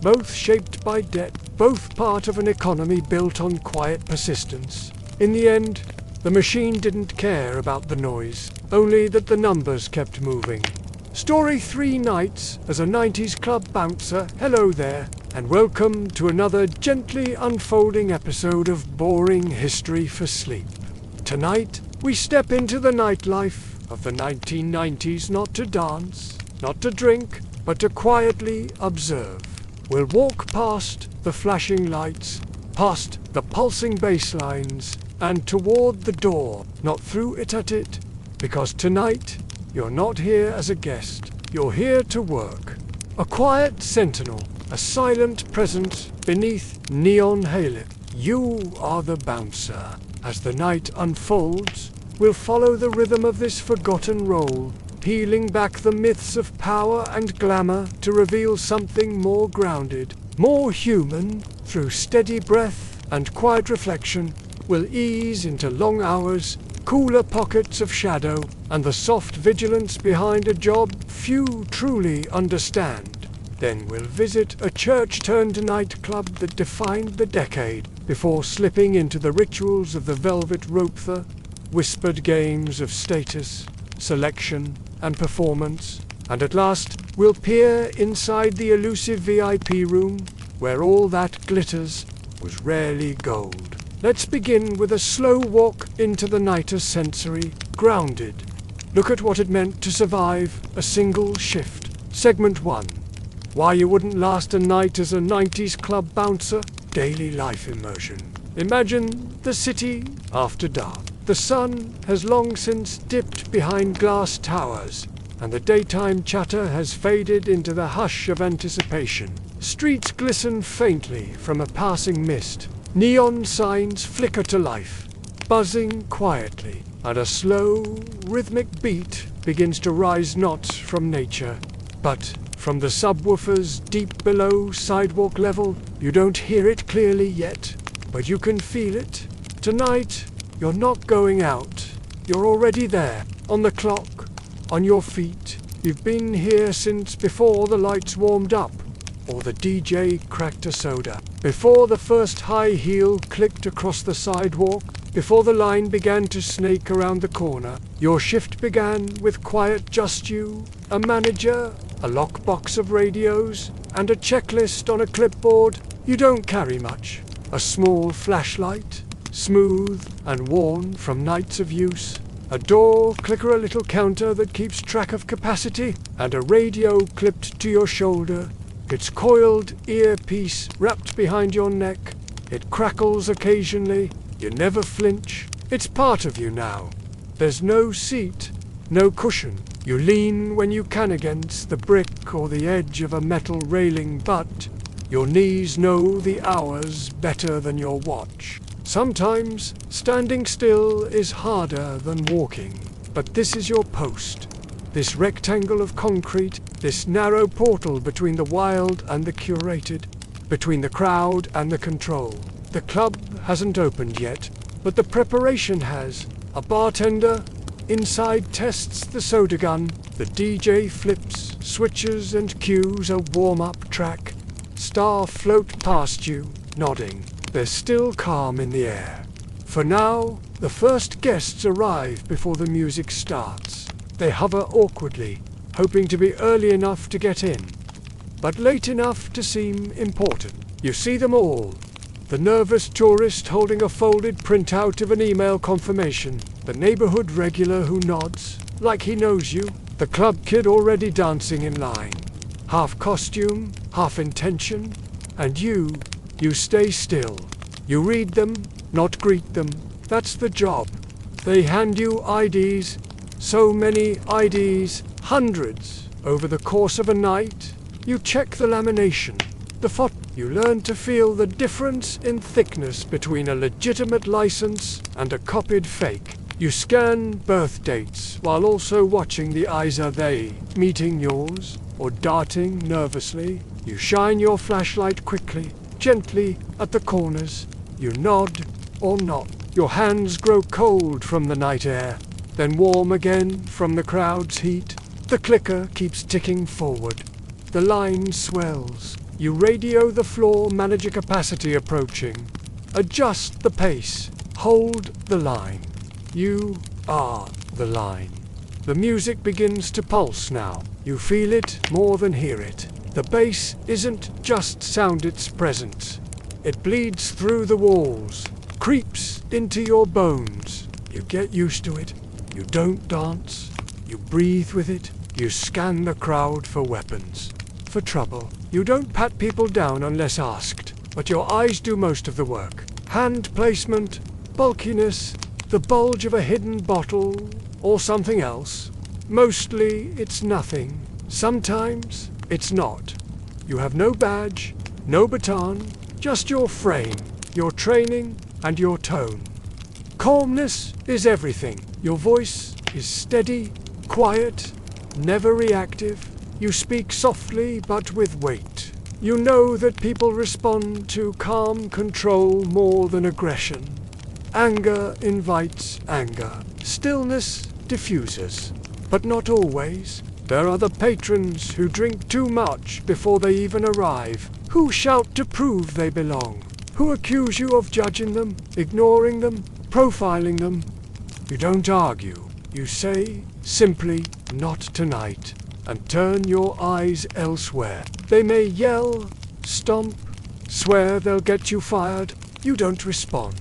Both shaped by debt, both part of an economy built on quiet persistence. In the end, the machine didn't care about the noise, only that the numbers kept moving. Story 3 nights as a 90s club bouncer. Hello there, and welcome to another gently unfolding episode of Boring History for Sleep. Tonight, we step into the nightlife of the 1990s, not to dance, not to drink, but to quietly observe. We'll walk past the flashing lights, past the pulsing bass lines, and toward the door, not through it at it, because tonight, you're not here as a guest, you're here to work. A quiet sentinel, a silent presence beneath neon halo. You are the bouncer. As the night unfolds, we'll follow the rhythm of this forgotten role, peeling back the myths of power and glamour to reveal something more grounded, more human. Through steady breath and quiet reflection, we'll ease into long hours, cooler pockets of shadow, and the soft vigilance behind a job few truly understand. Then we'll visit a church-turned-nightclub that defined the decade, before slipping into the rituals of the velvet rope, whispered games of status, selection, and performance, and at last we'll peer inside the elusive VIP room, where all that glitters was rarely gold. Let's begin with a slow walk into the night as sensory, grounded. Look at what it meant to survive a single shift. Segment 1. Why you wouldn't last a night as a 90s club bouncer. Daily life immersion. Imagine the city after dark. The sun has long since dipped behind glass towers, and the daytime chatter has faded into the hush of anticipation. Streets glisten faintly from a passing mist. Neon signs flicker to life. buzzing quietly, and a slow, rhythmic beat begins to rise not from nature, but from the subwoofers deep below sidewalk level. You don't hear it clearly yet, but you can feel it. Tonight, you're not going out. You're already there, on the clock, on your feet. You've been here since before the lights warmed up, or the DJ cracked a soda, before the first high heel clicked across the sidewalk, before the line began to snake around the corner. Your shift began with quiet just you, a manager, a lockbox of radios, and a checklist on a clipboard. You don't carry much. A small flashlight, smooth and worn from nights of use, a door clicker, a little counter that keeps track of capacity, and a radio clipped to your shoulder, its coiled earpiece wrapped behind your neck. It crackles occasionally. You never flinch. It's part of you now. There's no seat, no cushion. You lean when you can against the brick or the edge of a metal railing, but your knees know the hours better than your watch. Sometimes standing still is harder than walking, but this is your post. This rectangle of concrete, this narrow portal between the wild and the curated, between the crowd and the control. The club hasn't opened yet, but the preparation has. A bartender inside tests the soda gun. The DJ flips, switches and cues a warm-up track. Staff float past you, nodding. There's still calm in the air. For now, the first guests arrive before the music starts. They hover awkwardly, hoping to be early enough to get in, but late enough to seem important. You see them all. The nervous tourist holding a folded printout of an email confirmation. The neighborhood regular who nods, like he knows you. The club kid already dancing in line. Half costume, half intention. And you stay still. You read them, not greet them. That's the job. They hand you IDs. So many IDs, hundreds, over the course of a night. You check the lamination, the photo. You learn to feel the difference in thickness between a legitimate license and a copied fake. You scan birth dates while also watching the eyes. Are they meeting yours or darting nervously? You shine your flashlight quickly, gently at the corners. You nod or not. Your hands grow cold from the night air, then warm again from the crowd's heat. The clicker keeps ticking forward. The line swells. You radio the floor manager. Capacity approaching. Adjust the pace. Hold the line. You are the line. The music begins to pulse now. You feel it more than hear it. The bass isn't just sound, it's presence. It bleeds through the walls, creeps into your bones. You get used to it. You don't dance. You breathe with it. You scan the crowd for weapons, for trouble. You don't pat people down unless asked, but your eyes do most of the work. Hand placement, bulkiness, the bulge of a hidden bottle, or something else. Mostly it's nothing. Sometimes it's not. You have no badge, no baton, just your frame, your training, and your tone. Calmness is everything. Your voice is steady, quiet, never reactive. You speak softly but with weight. You know that people respond to calm control more than aggression. Anger invites anger. Stillness diffuses, but not always. There are the patrons who drink too much before they even arrive, who shout to prove they belong, who accuse you of judging them, ignoring them, profiling them. You don't argue. You say simply, "Not tonight," and turn your eyes elsewhere. They may yell, stomp, swear they'll get you fired. You don't respond.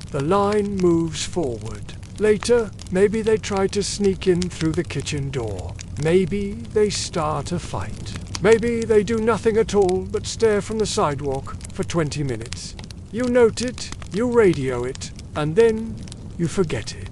The line moves forward. Later, maybe they try to sneak in through the kitchen door. Maybe they start a fight. Maybe they do nothing at all but stare from the sidewalk for 20 minutes. You note it, you radio it, and then you forget it.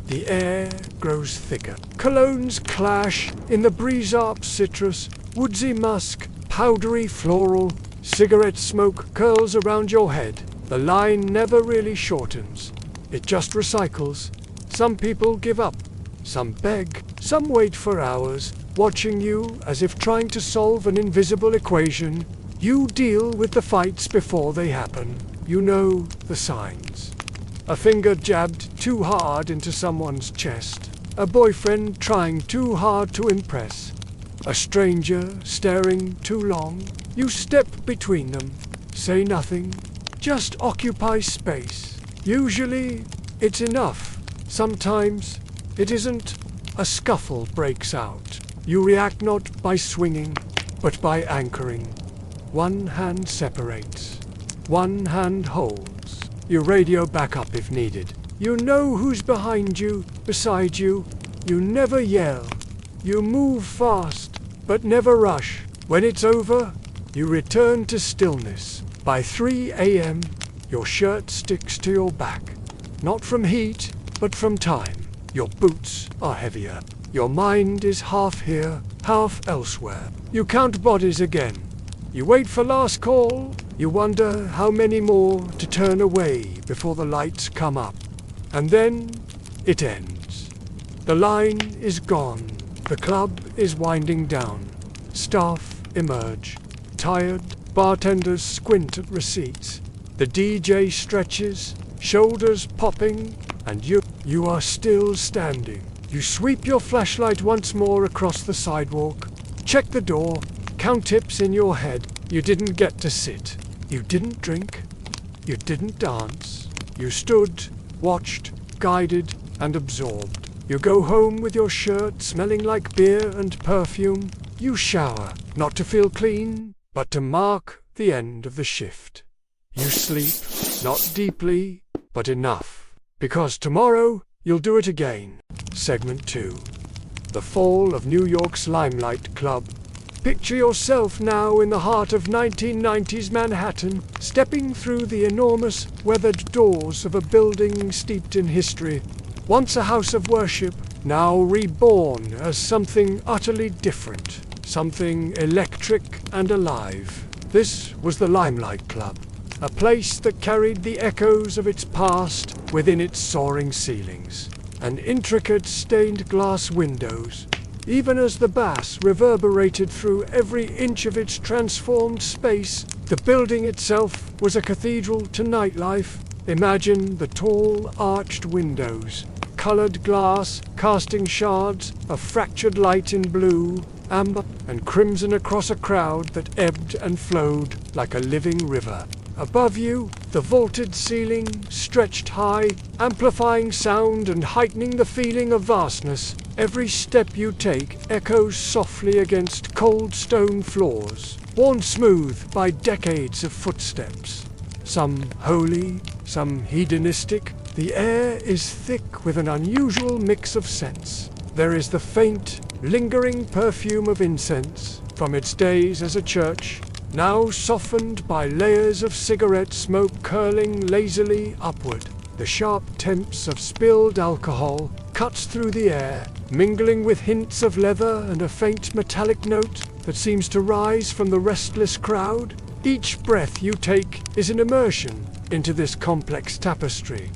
The air grows thicker. Colognes clash in the breeze-up citrus, woodsy musk, powdery floral. Cigarette smoke curls around your head. The line never really shortens. It just recycles. Some people give up. Some beg. Some wait for hours, watching you as if trying to solve an invisible equation. You deal with the fights before they happen. You know the signs. A finger jabbed too hard into someone's chest. A boyfriend trying too hard to impress. A stranger staring too long. You step between them. Say nothing. Just occupy space. Usually, it's enough. Sometimes, it isn't. A scuffle breaks out. You react not by swinging, but by anchoring. One hand separates. One hand holds. You radio back up if needed. You know who's behind you, beside you. You never yell. You move fast, but never rush. When it's over, you return to stillness. By 3 a.m., your shirt sticks to your back. Not from heat, but from time. Your boots are heavier. Your mind is half here, half elsewhere. You count bodies again. You wait for last call. You wonder how many more to turn away before the lights come up. And then it ends. The line is gone. The club is winding down. Staff emerge. Tired bartenders squint at receipts. The DJ stretches, shoulders popping, and you are still standing. You sweep your flashlight once more across the sidewalk. Check the door. Count tips in your head. You didn't get to sit. You didn't drink. You didn't dance. You stood, watched, guided, and absorbed. You go home with your shirt smelling like beer and perfume. You shower, not to feel clean, but to mark the end of the shift. You sleep, not deeply, but enough. Because tomorrow, you'll do it again. Segment 2. The fall of New York's Limelight Club. Picture yourself now in the heart of 1990s Manhattan, stepping through the enormous, weathered doors of a building steeped in history. Once a house of worship, now reborn as something utterly different, something electric and alive. This was the Limelight Club, a place that carried the echoes of its past within its soaring ceilings, and intricate stained glass windows. Even as the bass reverberated through every inch of its transformed space, the building itself was a cathedral to nightlife. Imagine the tall, arched windows, colored glass casting shards of fractured light in blue, amber, and crimson across a crowd that ebbed and flowed like a living river. Above you, the vaulted ceiling stretched high, amplifying sound and heightening the feeling of vastness. Every step you take echoes softly against cold stone floors, worn smooth by decades of footsteps. Some holy, some hedonistic. The air is thick with an unusual mix of scents. There is the faint, lingering perfume of incense from its days as a church, now softened by layers of cigarette smoke curling lazily upward. The sharp temps of spilled alcohol cuts through the air, mingling with hints of leather and a faint metallic note that seems to rise from the restless crowd. Each breath you take is an immersion into this complex tapestry,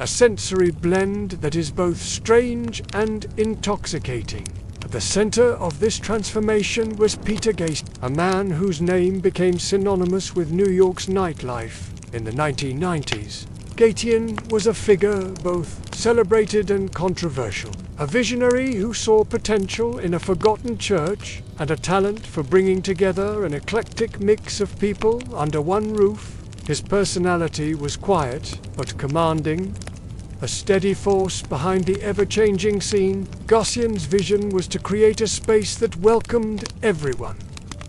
a sensory blend that is both strange and intoxicating. At the center of this transformation was Peter Gase, a man whose name became synonymous with New York's nightlife in the 1990s. Gatian was a figure both celebrated and controversial, a visionary who saw potential in a forgotten church and a talent for bringing together an eclectic mix of people under one roof. His personality was quiet but commanding, a steady force behind the ever-changing scene. Gatian's vision was to create a space that welcomed everyone.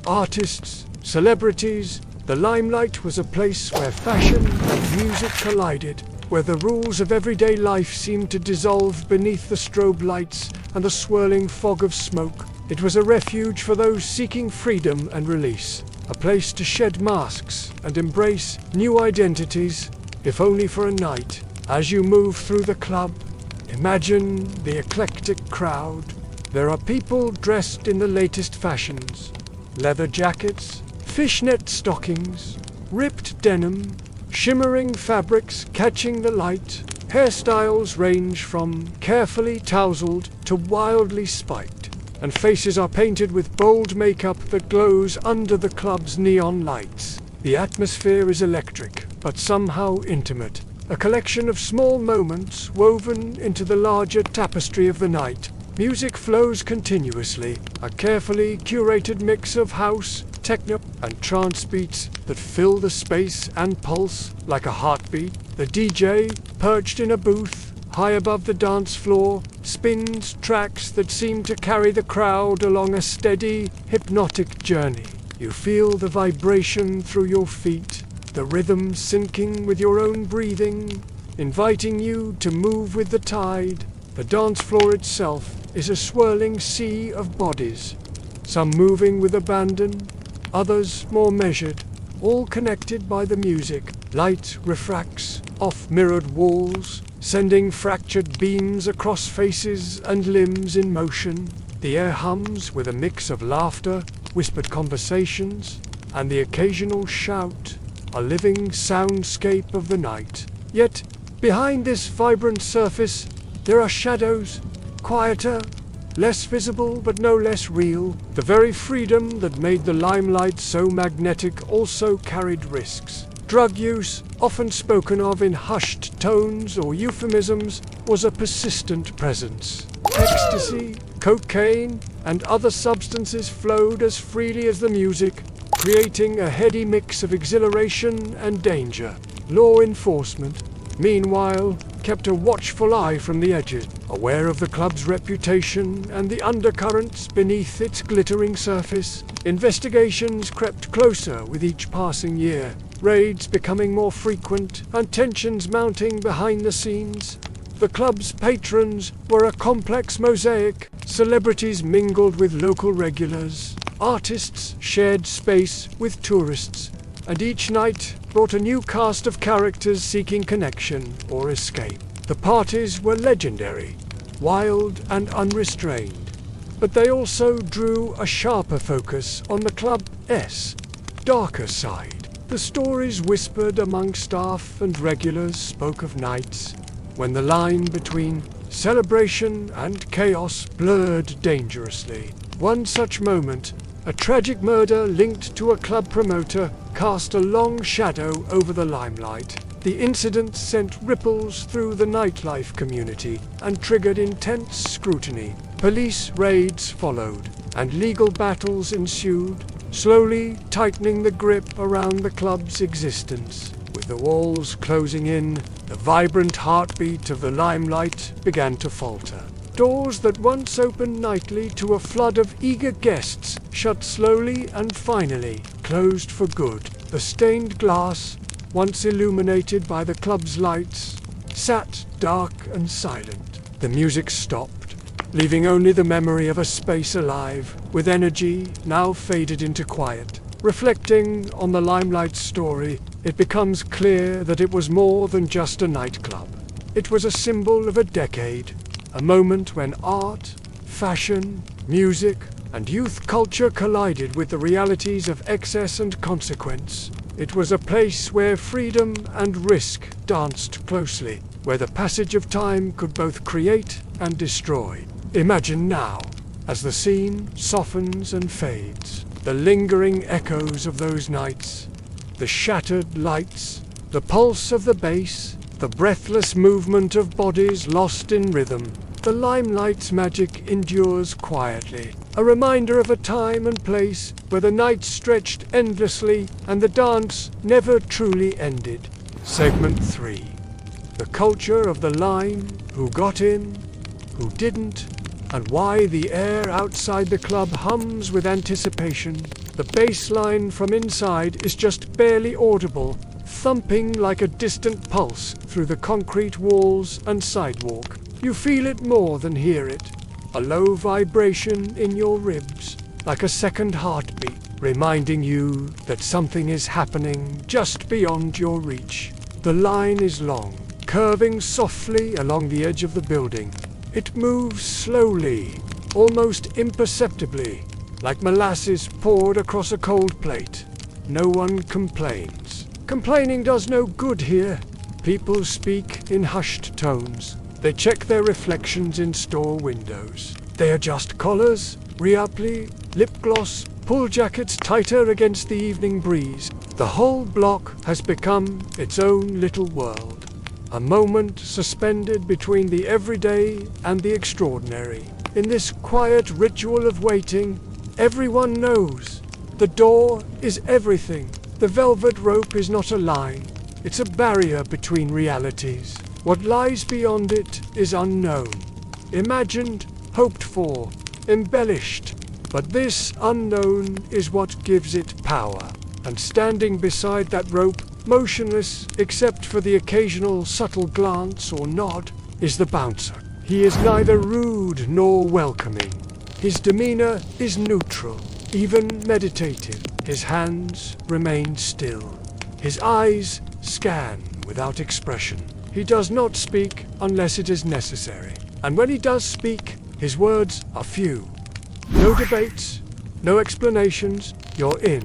Artists, celebrities. The Limelight was a place where fashion and music collided, where the rules of everyday life seemed to dissolve beneath the strobe lights and the swirling fog of smoke. It was a refuge for those seeking freedom and release, a place to shed masks and embrace new identities, if only for a night. As you move through the club, imagine the eclectic crowd. There are people dressed in the latest fashions, leather jackets, fishnet stockings, ripped denim, shimmering fabrics catching the light, Hairstyles range from carefully tousled to wildly spiked, and faces are painted with bold makeup that glows under the club's neon lights. The atmosphere is electric, but somehow intimate, a collection of small moments woven into the larger tapestry of the night. Music flows continuously, a carefully curated mix of house, techno, and trance beats that fill the space and pulse like a heartbeat. The DJ, perched in a booth high above the dance floor, spins tracks that seem to carry the crowd along a steady, hypnotic journey. You feel the vibration through your feet, the rhythm syncing with your own breathing, inviting you to move with the tide. The dance floor itself is a swirling sea of bodies, some moving with abandon, others more measured, all connected by the music. Light refracts off mirrored walls, sending fractured beams across faces and limbs in motion. The air hums with a mix of laughter, whispered conversations, and the occasional shout, a living soundscape of the night. Yet, behind this vibrant surface, there are shadows, quieter, less visible but no less real. The very freedom that made the limelight so magnetic also carried risks. Drug use, often spoken of in hushed tones or euphemisms, was a persistent presence. Ecstasy, cocaine, and other substances flowed as freely as the music, creating a heady mix of exhilaration and danger. Law enforcement, meanwhile, kept a watchful eye from the edges, aware of the club's reputation and the undercurrents beneath its glittering surface. Investigations crept closer with each passing year, raids becoming more frequent and tensions mounting behind the scenes. The club's patrons were a complex mosaic. Celebrities mingled with local regulars, artists shared space with tourists, and each night brought a new cast of characters seeking connection or escape. The parties were legendary, wild and unrestrained, but they also drew a sharper focus on the club's darker side. The stories whispered among staff and regulars spoke of nights when the line between celebration and chaos blurred dangerously. One such moment, a tragic murder linked to a club promoter, cast a long shadow over the limelight. The incident sent ripples through the nightlife community and triggered intense scrutiny. Police raids followed, and legal battles ensued, slowly tightening the grip around the club's existence. With the walls closing in, the vibrant heartbeat of the limelight began to falter. Doors that once opened nightly to a flood of eager guests shut slowly and finally closed for good. The stained glass, once illuminated by the club's lights, sat dark and silent. The music stopped, leaving only the memory of a space alive, with energy now faded into quiet. Reflecting on the Limelight's story, it becomes clear that it was more than just a nightclub. It was a symbol of a decade, a moment when art, fashion, music, and youth culture collided with the realities of excess and consequence. It was a place where freedom and risk danced closely, where the passage of time could both create and destroy. Imagine now, as the scene softens and fades, the lingering echoes of those nights, the shattered lights, the pulse of the bass, the breathless movement of bodies lost in rhythm. The Limelight's magic endures quietly, a reminder of a time and place where the night stretched endlessly and the dance never truly ended. Segment 3. The culture of the Lime, who got in, who didn't, and why the air outside the club hums with anticipation. The bass line from inside is just barely audible, thumping like a distant pulse through the concrete walls and sidewalk. You feel it more than hear it, a low vibration in your ribs, like a second heartbeat, reminding you that something is happening just beyond your reach. The line is long, curving softly along the edge of the building. It moves slowly, almost imperceptibly, like molasses poured across a cold plate. No one complains. Complaining does no good here. People speak in hushed tones. They check their reflections in store windows. They adjust collars, reapply, lip gloss, pull jackets tighter against the evening breeze. The whole block has become its own little world. A moment suspended between the everyday and the extraordinary. In this quiet ritual of waiting, everyone knows. The door is everything. The velvet rope is not a line. It's a barrier between realities. What lies beyond it is unknown. Imagined, hoped for, embellished. But this unknown is what gives it power. And standing beside that rope, motionless except for the occasional subtle glance or nod, is the bouncer. He is neither rude nor welcoming. His demeanor is neutral, even meditative. His hands remain still. His eyes scan without expression. He does not speak unless it is necessary. And when he does speak, his words are few. No debates, no explanations. You're in,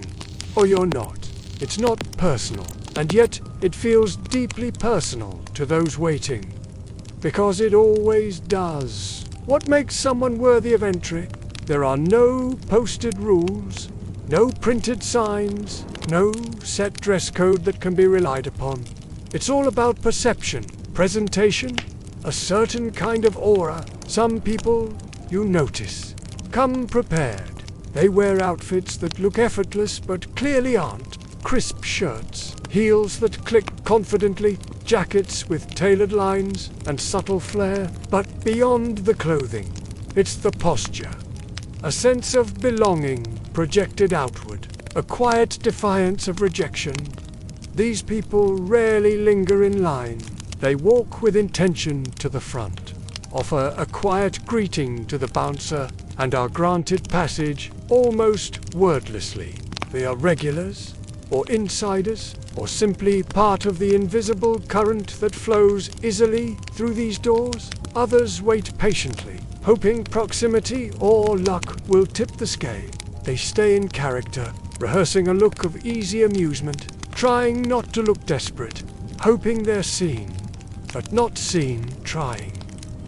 or you're not. It's not personal, and yet it feels deeply personal to those waiting. Because it always does. What makes someone worthy of entry? There are no posted rules, no printed signs, no set dress code that can be relied upon. It's all about perception, presentation, a certain kind of aura. Some people you notice come prepared. They wear outfits that look effortless but clearly aren't. Crisp shirts, heels that click confidently, jackets with tailored lines and subtle flair. But beyond the clothing, it's the posture. A sense of belonging projected outward, a quiet defiance of rejection. These people rarely linger in line. They walk with intention to the front, offer a quiet greeting to the bouncer, and are granted passage almost wordlessly. They are regulars, or insiders, or simply part of the invisible current that flows easily through these doors. Others wait patiently, hoping proximity or luck will tip the scale. They stay in character, rehearsing a look of easy amusement, trying not to look desperate, hoping they're seen, but not seen trying.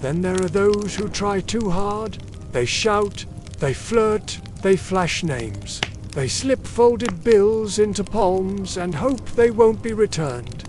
Then there are those who try too hard. They shout, they flirt, they flash names. They slip folded bills into palms and hope they won't be returned.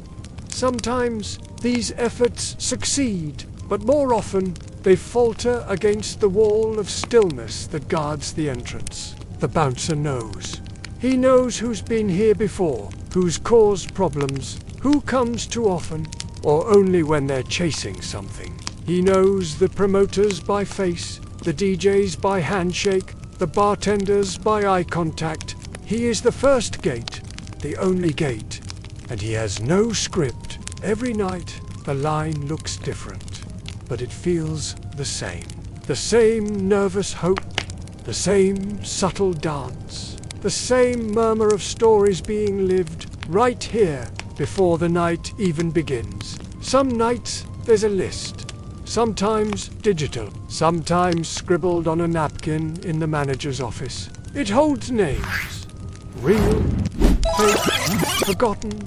Sometimes these efforts succeed, but more often they falter against the wall of stillness that guards the entrance. The bouncer knows. He knows who's been here before, who's caused problems, who comes too often, or only when they're chasing something. He knows the promoters by face, the DJs by handshake, the bartenders by eye contact. He is the first gate, the only gate, and he has no script. Every night, the line looks different, but it feels the same. The same nervous hope, the same subtle dance, the same murmur of stories being lived right here before the night even begins. Some nights there's a list, sometimes digital, sometimes scribbled on a napkin in the manager's office. It holds names, real, fake, forgotten,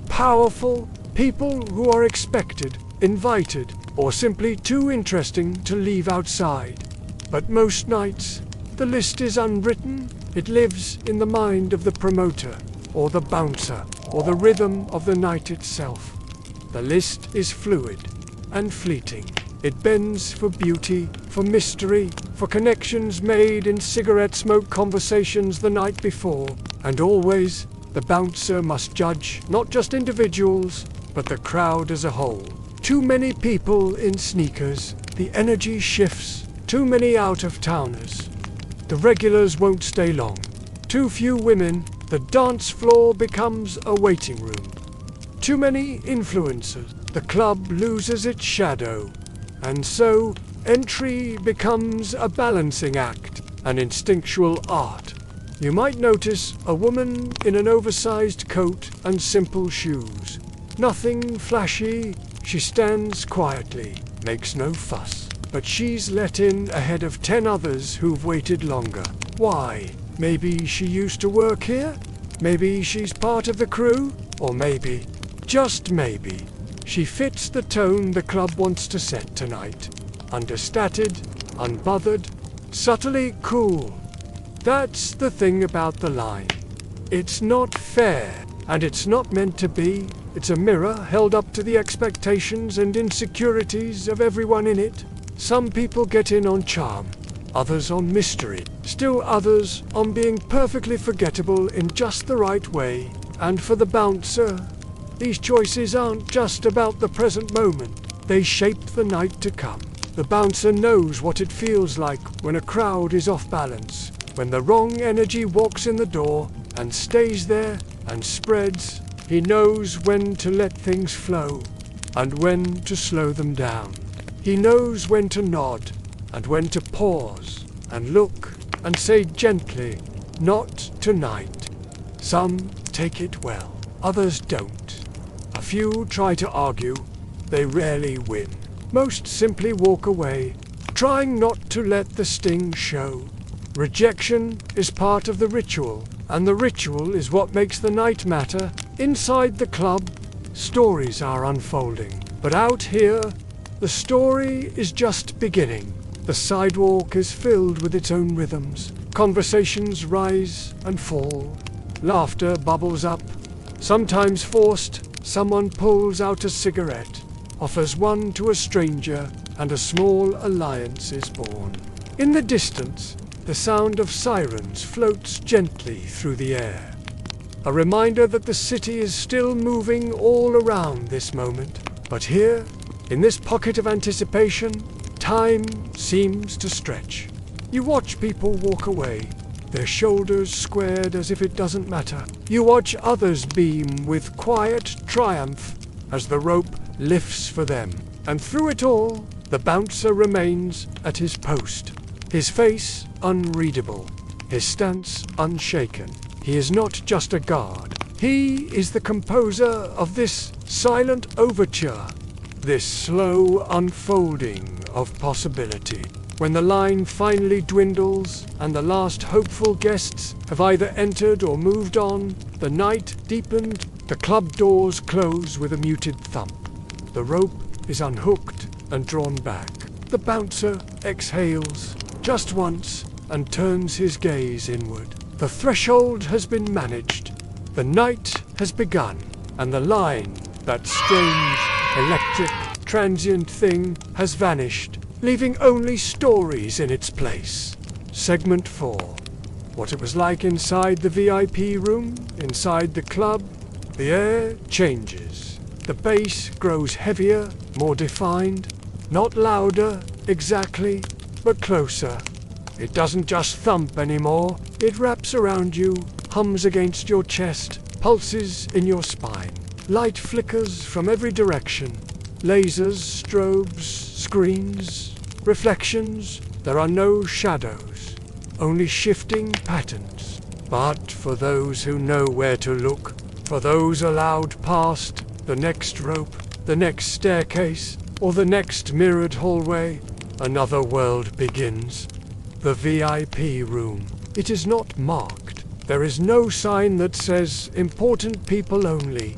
powerful, people who are expected, invited, or simply too interesting to leave outside. But most nights, the list is unwritten. It lives in the mind of the promoter, or the bouncer, or the rhythm of the night itself. The list is fluid and fleeting. It bends for beauty, for mystery, for connections made in cigarette smoke conversations the night before. And always, the bouncer must judge not just individuals, but the crowd as a whole. Too many people in sneakers, the energy shifts. Too many out-of-towners. The regulars won't stay long. Too few women, the dance floor becomes a waiting room. Too many influencers, the club loses its shadow. And so, entry becomes a balancing act, an instinctual art. You might notice a woman in an oversized coat and simple shoes. Nothing flashy. She stands quietly, makes no fuss. But she's let in ahead of 10 others who've waited longer. Why? Maybe she used to work here? Maybe she's part of the crew? Or maybe, just maybe, She fits the tone the club wants to set tonight. Understated, unbothered, subtly cool. That's the thing about the line. It's not fair, and it's not meant to be. It's a mirror held up to the expectations and insecurities of everyone in it. Some people get in on charm, others on mystery, still others on being perfectly forgettable in just the right way. And for the bouncer, these choices aren't just about the present moment. They shape the night to come. The bouncer knows what it feels like when a crowd is off balance, when the wrong energy walks in the door and stays there and spreads. He knows when to let things flow and when to slow them down. He knows when to nod and when to pause and look and say gently, "Not tonight." Some take it well, others don't. A few try to argue, they rarely win. Most simply walk away, trying not to let the sting show. Rejection is part of the ritual, and the ritual is what makes the night matter. Inside the club, stories are unfolding, but out here, the story is just beginning. The sidewalk is filled with its own rhythms. Conversations rise and fall. Laughter bubbles up. Sometimes forced, someone pulls out a cigarette, offers one to a stranger, and a small alliance is born. In the distance, the sound of sirens floats gently through the air. A reminder that the city is still moving all around this moment. But here, in this pocket of anticipation, time seems to stretch. You watch people walk away, their shoulders squared as if it doesn't matter. You watch others beam with quiet triumph as the rope lifts for them. And through it all, the bouncer remains at his post, his face unreadable, his stance unshaken. He is not just a guard. He is the composer of this silent overture, this slow unfolding of possibility. When the line finally dwindles and the last hopeful guests have either entered or moved on, the night deepened, the club doors close with a muted thump. The rope is unhooked and drawn back. The bouncer exhales just once and turns his gaze inward. The threshold has been managed. The night has begun, and the line, that strange, electric, transient thing, has vanished, leaving only stories in its place. Segment 4. What it was like inside the VIP room, inside the club. The air changes. The bass grows heavier, more defined. Not louder, exactly, but closer. It doesn't just thump anymore. It wraps around you, hums against your chest, pulses in your spine. Light flickers from every direction. Lasers, strobes, screens, reflections. There are no shadows, only shifting patterns. But for those who know where to look, for those allowed past the next rope, the next staircase, or the next mirrored hallway, another world begins. The VIP room. It is not marked. There is no sign that says important people only.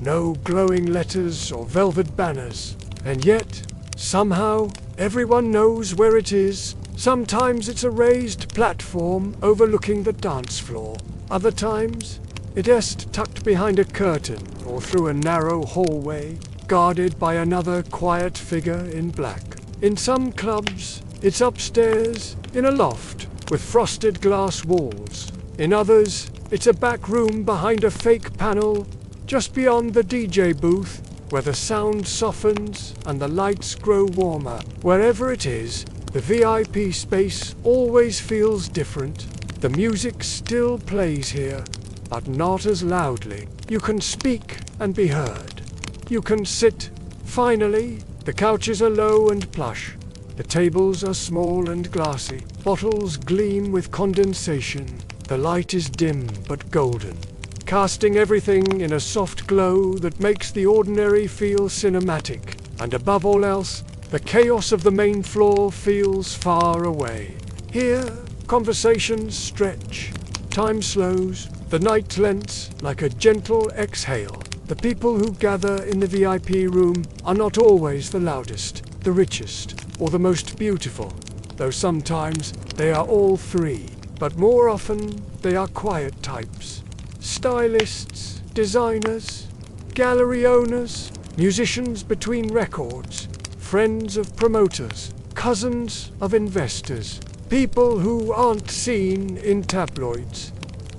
No glowing letters or velvet banners. And yet, somehow, everyone knows where it is. Sometimes it's a raised platform overlooking the dance floor. Other times, it is tucked behind a curtain or through a narrow hallway, guarded by another quiet figure in black. In some clubs, it's upstairs, in a loft, with frosted glass walls. In others, it's a back room behind a fake panel, just beyond the DJ booth, where the sound softens and the lights grow warmer. Wherever it is, the VIP space always feels different. The music still plays here, but not as loudly. You can speak and be heard. You can sit. Finally, the couches are low and plush. The tables are small and glassy. Bottles gleam with condensation. The light is dim but golden, casting everything in a soft glow that makes the ordinary feel cinematic. And above all else, the chaos of the main floor feels far away. Here, conversations stretch. Time slows. The night lends like a gentle exhale. The people who gather in the VIP room are not always the loudest, the richest, or the most beautiful, though sometimes they are all three. But more often they are quiet types. Stylists, designers, gallery owners, musicians between records, friends of promoters, cousins of investors, people who aren't seen in tabloids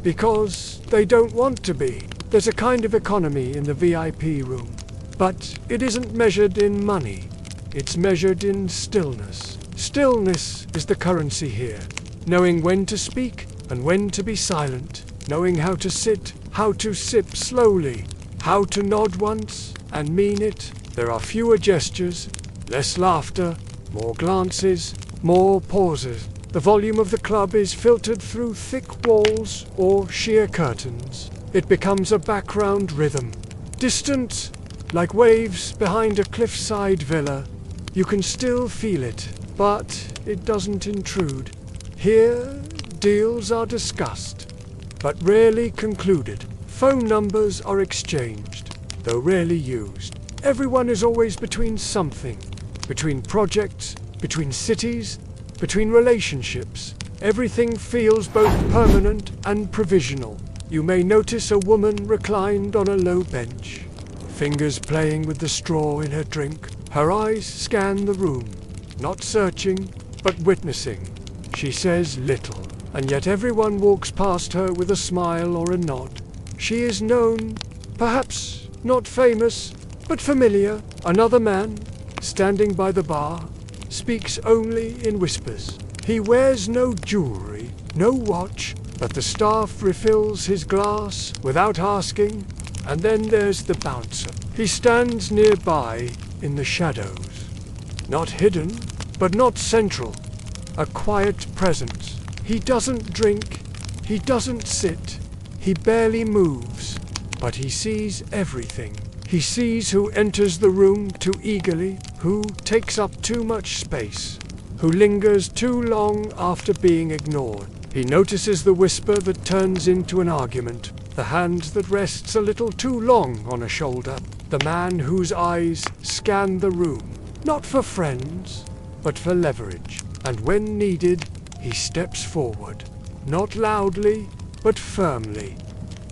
because they don't want to be. There's a kind of economy in the VIP room, but it isn't measured in money. It's measured in stillness. Stillness is the currency here. Knowing when to speak and when to be silent. Knowing how to sit, how to sip slowly, how to nod once and mean it. There are fewer gestures, less laughter, more glances, more pauses. The volume of the club is filtered through thick walls or sheer curtains. It becomes a background rhythm. Distant, like waves behind a cliffside villa. You can still feel it, but it doesn't intrude. Here, deals are discussed, but rarely concluded. Phone numbers are exchanged, though rarely used. Everyone is always between something. Between projects, between cities, between relationships. Everything feels both permanent and provisional. You may notice a woman reclined on a low bench, fingers playing with the straw in her drink. Her eyes scan the room, not searching, but witnessing. She says little, and yet everyone walks past her with a smile or a nod. She is known, perhaps not famous, but familiar. Another man, standing by the bar, speaks only in whispers. He wears no jewelry, no watch, but the staff refills his glass without asking. And then there's the bouncer. He stands nearby in the shadows. Not hidden, but not central. A quiet presence. He doesn't drink, he doesn't sit, he barely moves, but he sees everything. He sees who enters the room too eagerly, who takes up too much space, who lingers too long after being ignored. He notices the whisper that turns into an argument, the hand that rests a little too long on a shoulder, the man whose eyes scan the room, not for friends, but for leverage. And when needed, he steps forward, not loudly, but firmly.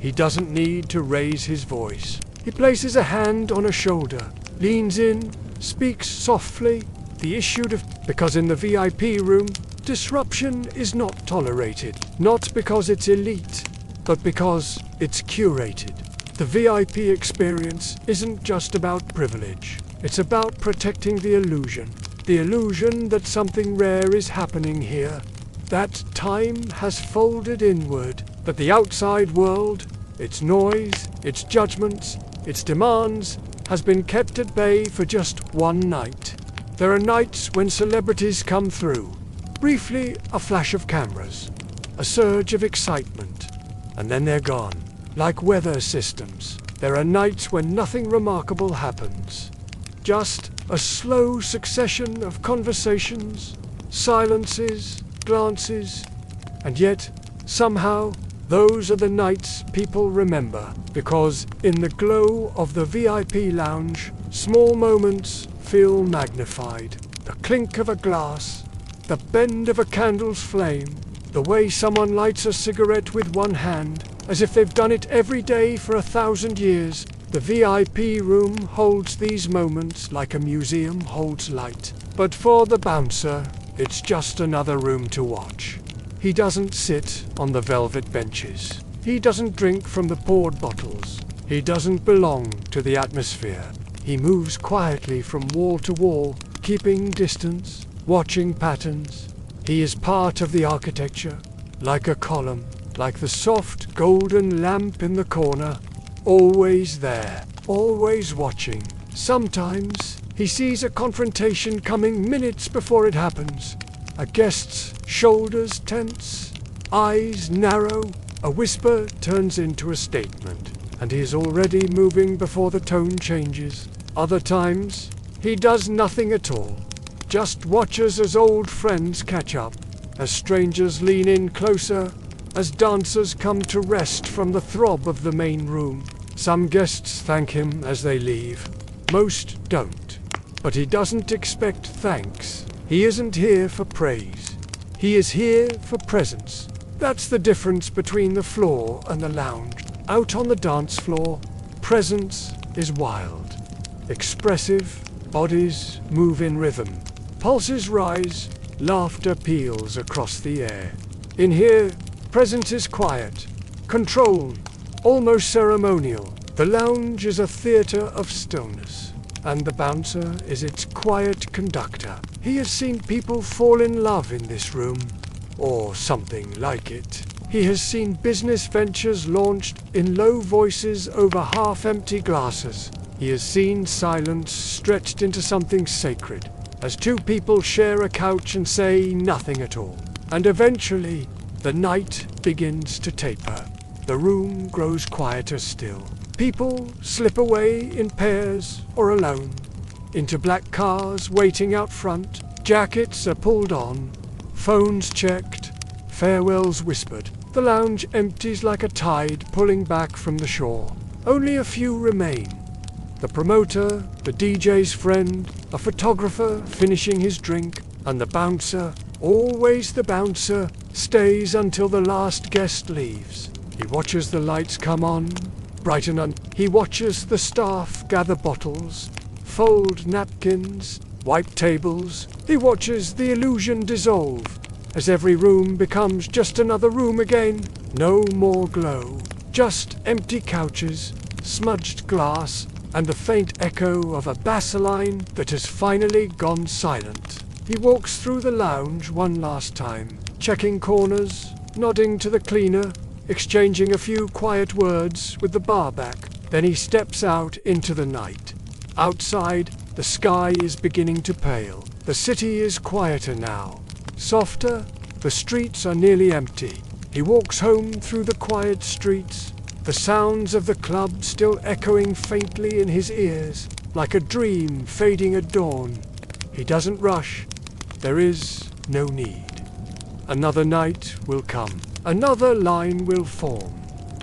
He doesn't need to raise his voice. He places a hand on a shoulder, leans in, speaks softly, the issue because in the VIP room, disruption is not tolerated, not because it's elite, but because it's curated. The VIP experience isn't just about privilege. It's about protecting the illusion that something rare is happening here, that time has folded inward, that the outside world, its noise, its judgments, its demands, has been kept at bay for just one night. There are nights when celebrities come through. Briefly, a flash of cameras, a surge of excitement, and then they're gone. Like weather systems, there are nights when nothing remarkable happens. Just a slow succession of conversations, silences, glances, and yet, somehow, those are the nights people remember, because in the glow of the VIP lounge, small moments feel magnified. The clink of a glass, the bend of a candle's flame, the way someone lights a cigarette with one hand, as if they've done it every day for 1,000 years. The VIP room holds these moments like a museum holds light. But for the bouncer, it's just another room to watch. He doesn't sit on the velvet benches. He doesn't drink from the poured bottles. He doesn't belong to the atmosphere. He moves quietly from wall to wall, keeping distance, watching patterns. He is part of the architecture, like a column, like the soft golden lamp in the corner, always there, always watching. Sometimes he sees a confrontation coming minutes before it happens. A guest's shoulders tense, eyes narrow, a whisper turns into a statement, and he is already moving before the tone changes. Other times, he does nothing at all, just watches as old friends catch up, as strangers lean in closer, as dancers come to rest from the throb of the main room. Some guests thank him as they leave. Most don't. But he doesn't expect thanks. He isn't here for praise. He is here for presence. That's the difference between the floor and the lounge. Out on the dance floor, presence is wild. Expressive, bodies move in rhythm. Pulses rise, laughter peals across the air. In here, presence is quiet, controlled, almost ceremonial. The lounge is a theater of stillness, and the bouncer is its quiet conductor. He has seen people fall in love in this room, or something like it. He has seen business ventures launched in low voices over half-empty glasses. He has seen silence stretched into something sacred, as two people share a couch and say nothing at all. And eventually, the night begins to taper. The room grows quieter still. People slip away in pairs or alone, into black cars waiting out front. Jackets are pulled on, phones checked, farewells whispered. The lounge empties like a tide pulling back from the shore. Only a few remain. The promoter, the DJ's friend, a photographer finishing his drink, and the bouncer, always the bouncer, stays until the last guest leaves. He watches the lights come on, brighten on. He watches the staff gather bottles, fold napkins, wipe tables. He watches the illusion dissolve, as every room becomes just another room again. No more glow, just empty couches, smudged glass, and the faint echo of a bass line that has finally gone silent. He walks through the lounge one last time, checking corners, nodding to the cleaner, exchanging a few quiet words with the barback. Then he steps out into the night. Outside, the sky is beginning to pale. The city is quieter now, softer. The streets are nearly empty. He walks home through the quiet streets, the sounds of the club still echoing faintly in his ears, like a dream fading at dawn. He doesn't rush. There is no need. Another night will come. Another line will form.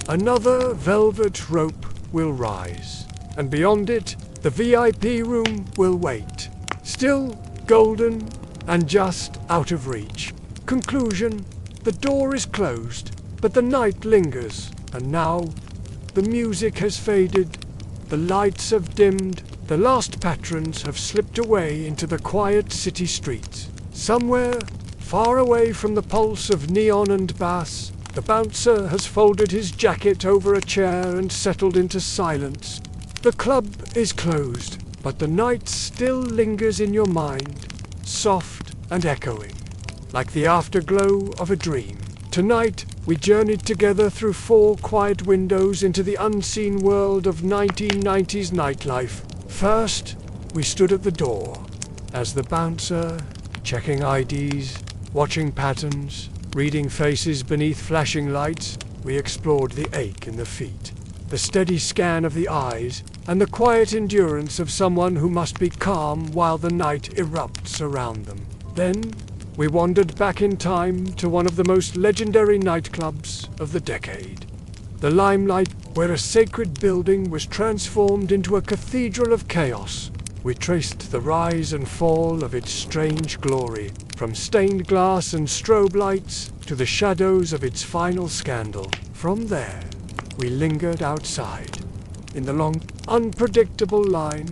Another velvet rope will rise. And beyond it, the VIP room will wait. Still golden and just out of reach. Conclusion: the door is closed, but the night lingers. And now, the music has faded, the lights have dimmed, the last patrons have slipped away into the quiet city streets. Somewhere, far away from the pulse of neon and bass, the bouncer has folded his jacket over a chair and settled into silence. The club is closed, but the night still lingers in your mind, soft and echoing, like the afterglow of a dream. Tonight, we journeyed together through 4 quiet windows into the unseen world of 1990s nightlife. First, we stood at the door, as the bouncer, checking IDs, watching patterns, reading faces beneath flashing lights. We explored the ache in the feet, the steady scan of the eyes, and the quiet endurance of someone who must be calm while the night erupts around them. Then, we wandered back in time to one of the most legendary nightclubs of the decade. The Limelight, where a sacred building was transformed into a cathedral of chaos. We traced the rise and fall of its strange glory, from stained glass and strobe lights to the shadows of its final scandal. From there, we lingered outside, in the long, unpredictable line,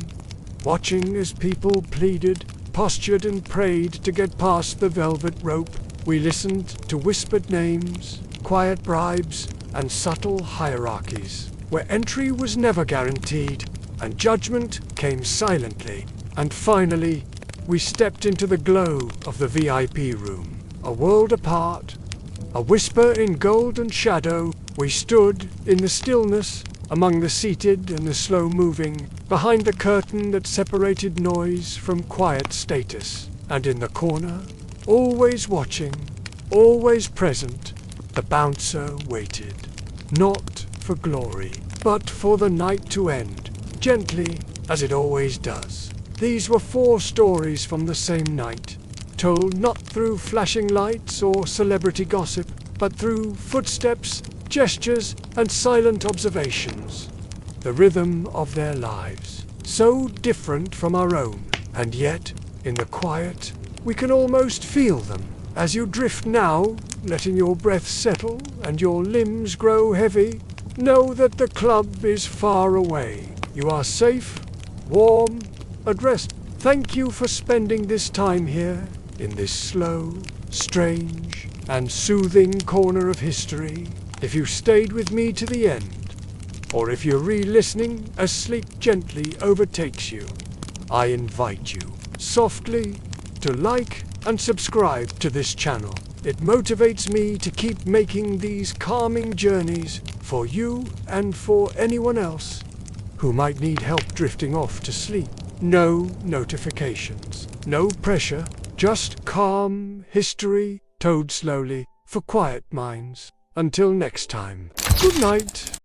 watching as people pleaded, postured and prayed to get past the velvet rope. We listened to whispered names, quiet bribes, and subtle hierarchies, where entry was never guaranteed, and judgment came silently. And finally, we stepped into the glow of the VIP room. A world apart, a whisper in gold and shadow, we stood in the stillness, among the seated and the slow-moving, behind the curtain that separated noise from quiet status. And in the corner, always watching, always present, the bouncer waited. Not for glory, but for the night to end, gently, as it always does. These were 4 stories from the same night, told not through flashing lights or celebrity gossip, but through footsteps, gestures, and silent observations. the rhythm of their lives, so different from our own, and yet, in the quiet, we can almost feel them. As you drift now, letting your breath settle and your limbs grow heavy, know that the club is far away. You are safe, warm, at rest. Thank you for spending this time here, in this slow, strange, and soothing corner of history. If you stayed with me to the end, or if you're re-listening as sleep gently overtakes you, I invite you, softly, to like and subscribe to this channel. It motivates me to keep making these calming journeys for you and for anyone else who might need help drifting off to sleep. No notifications, no pressure, just calm history told slowly for quiet minds. Until next time, good night.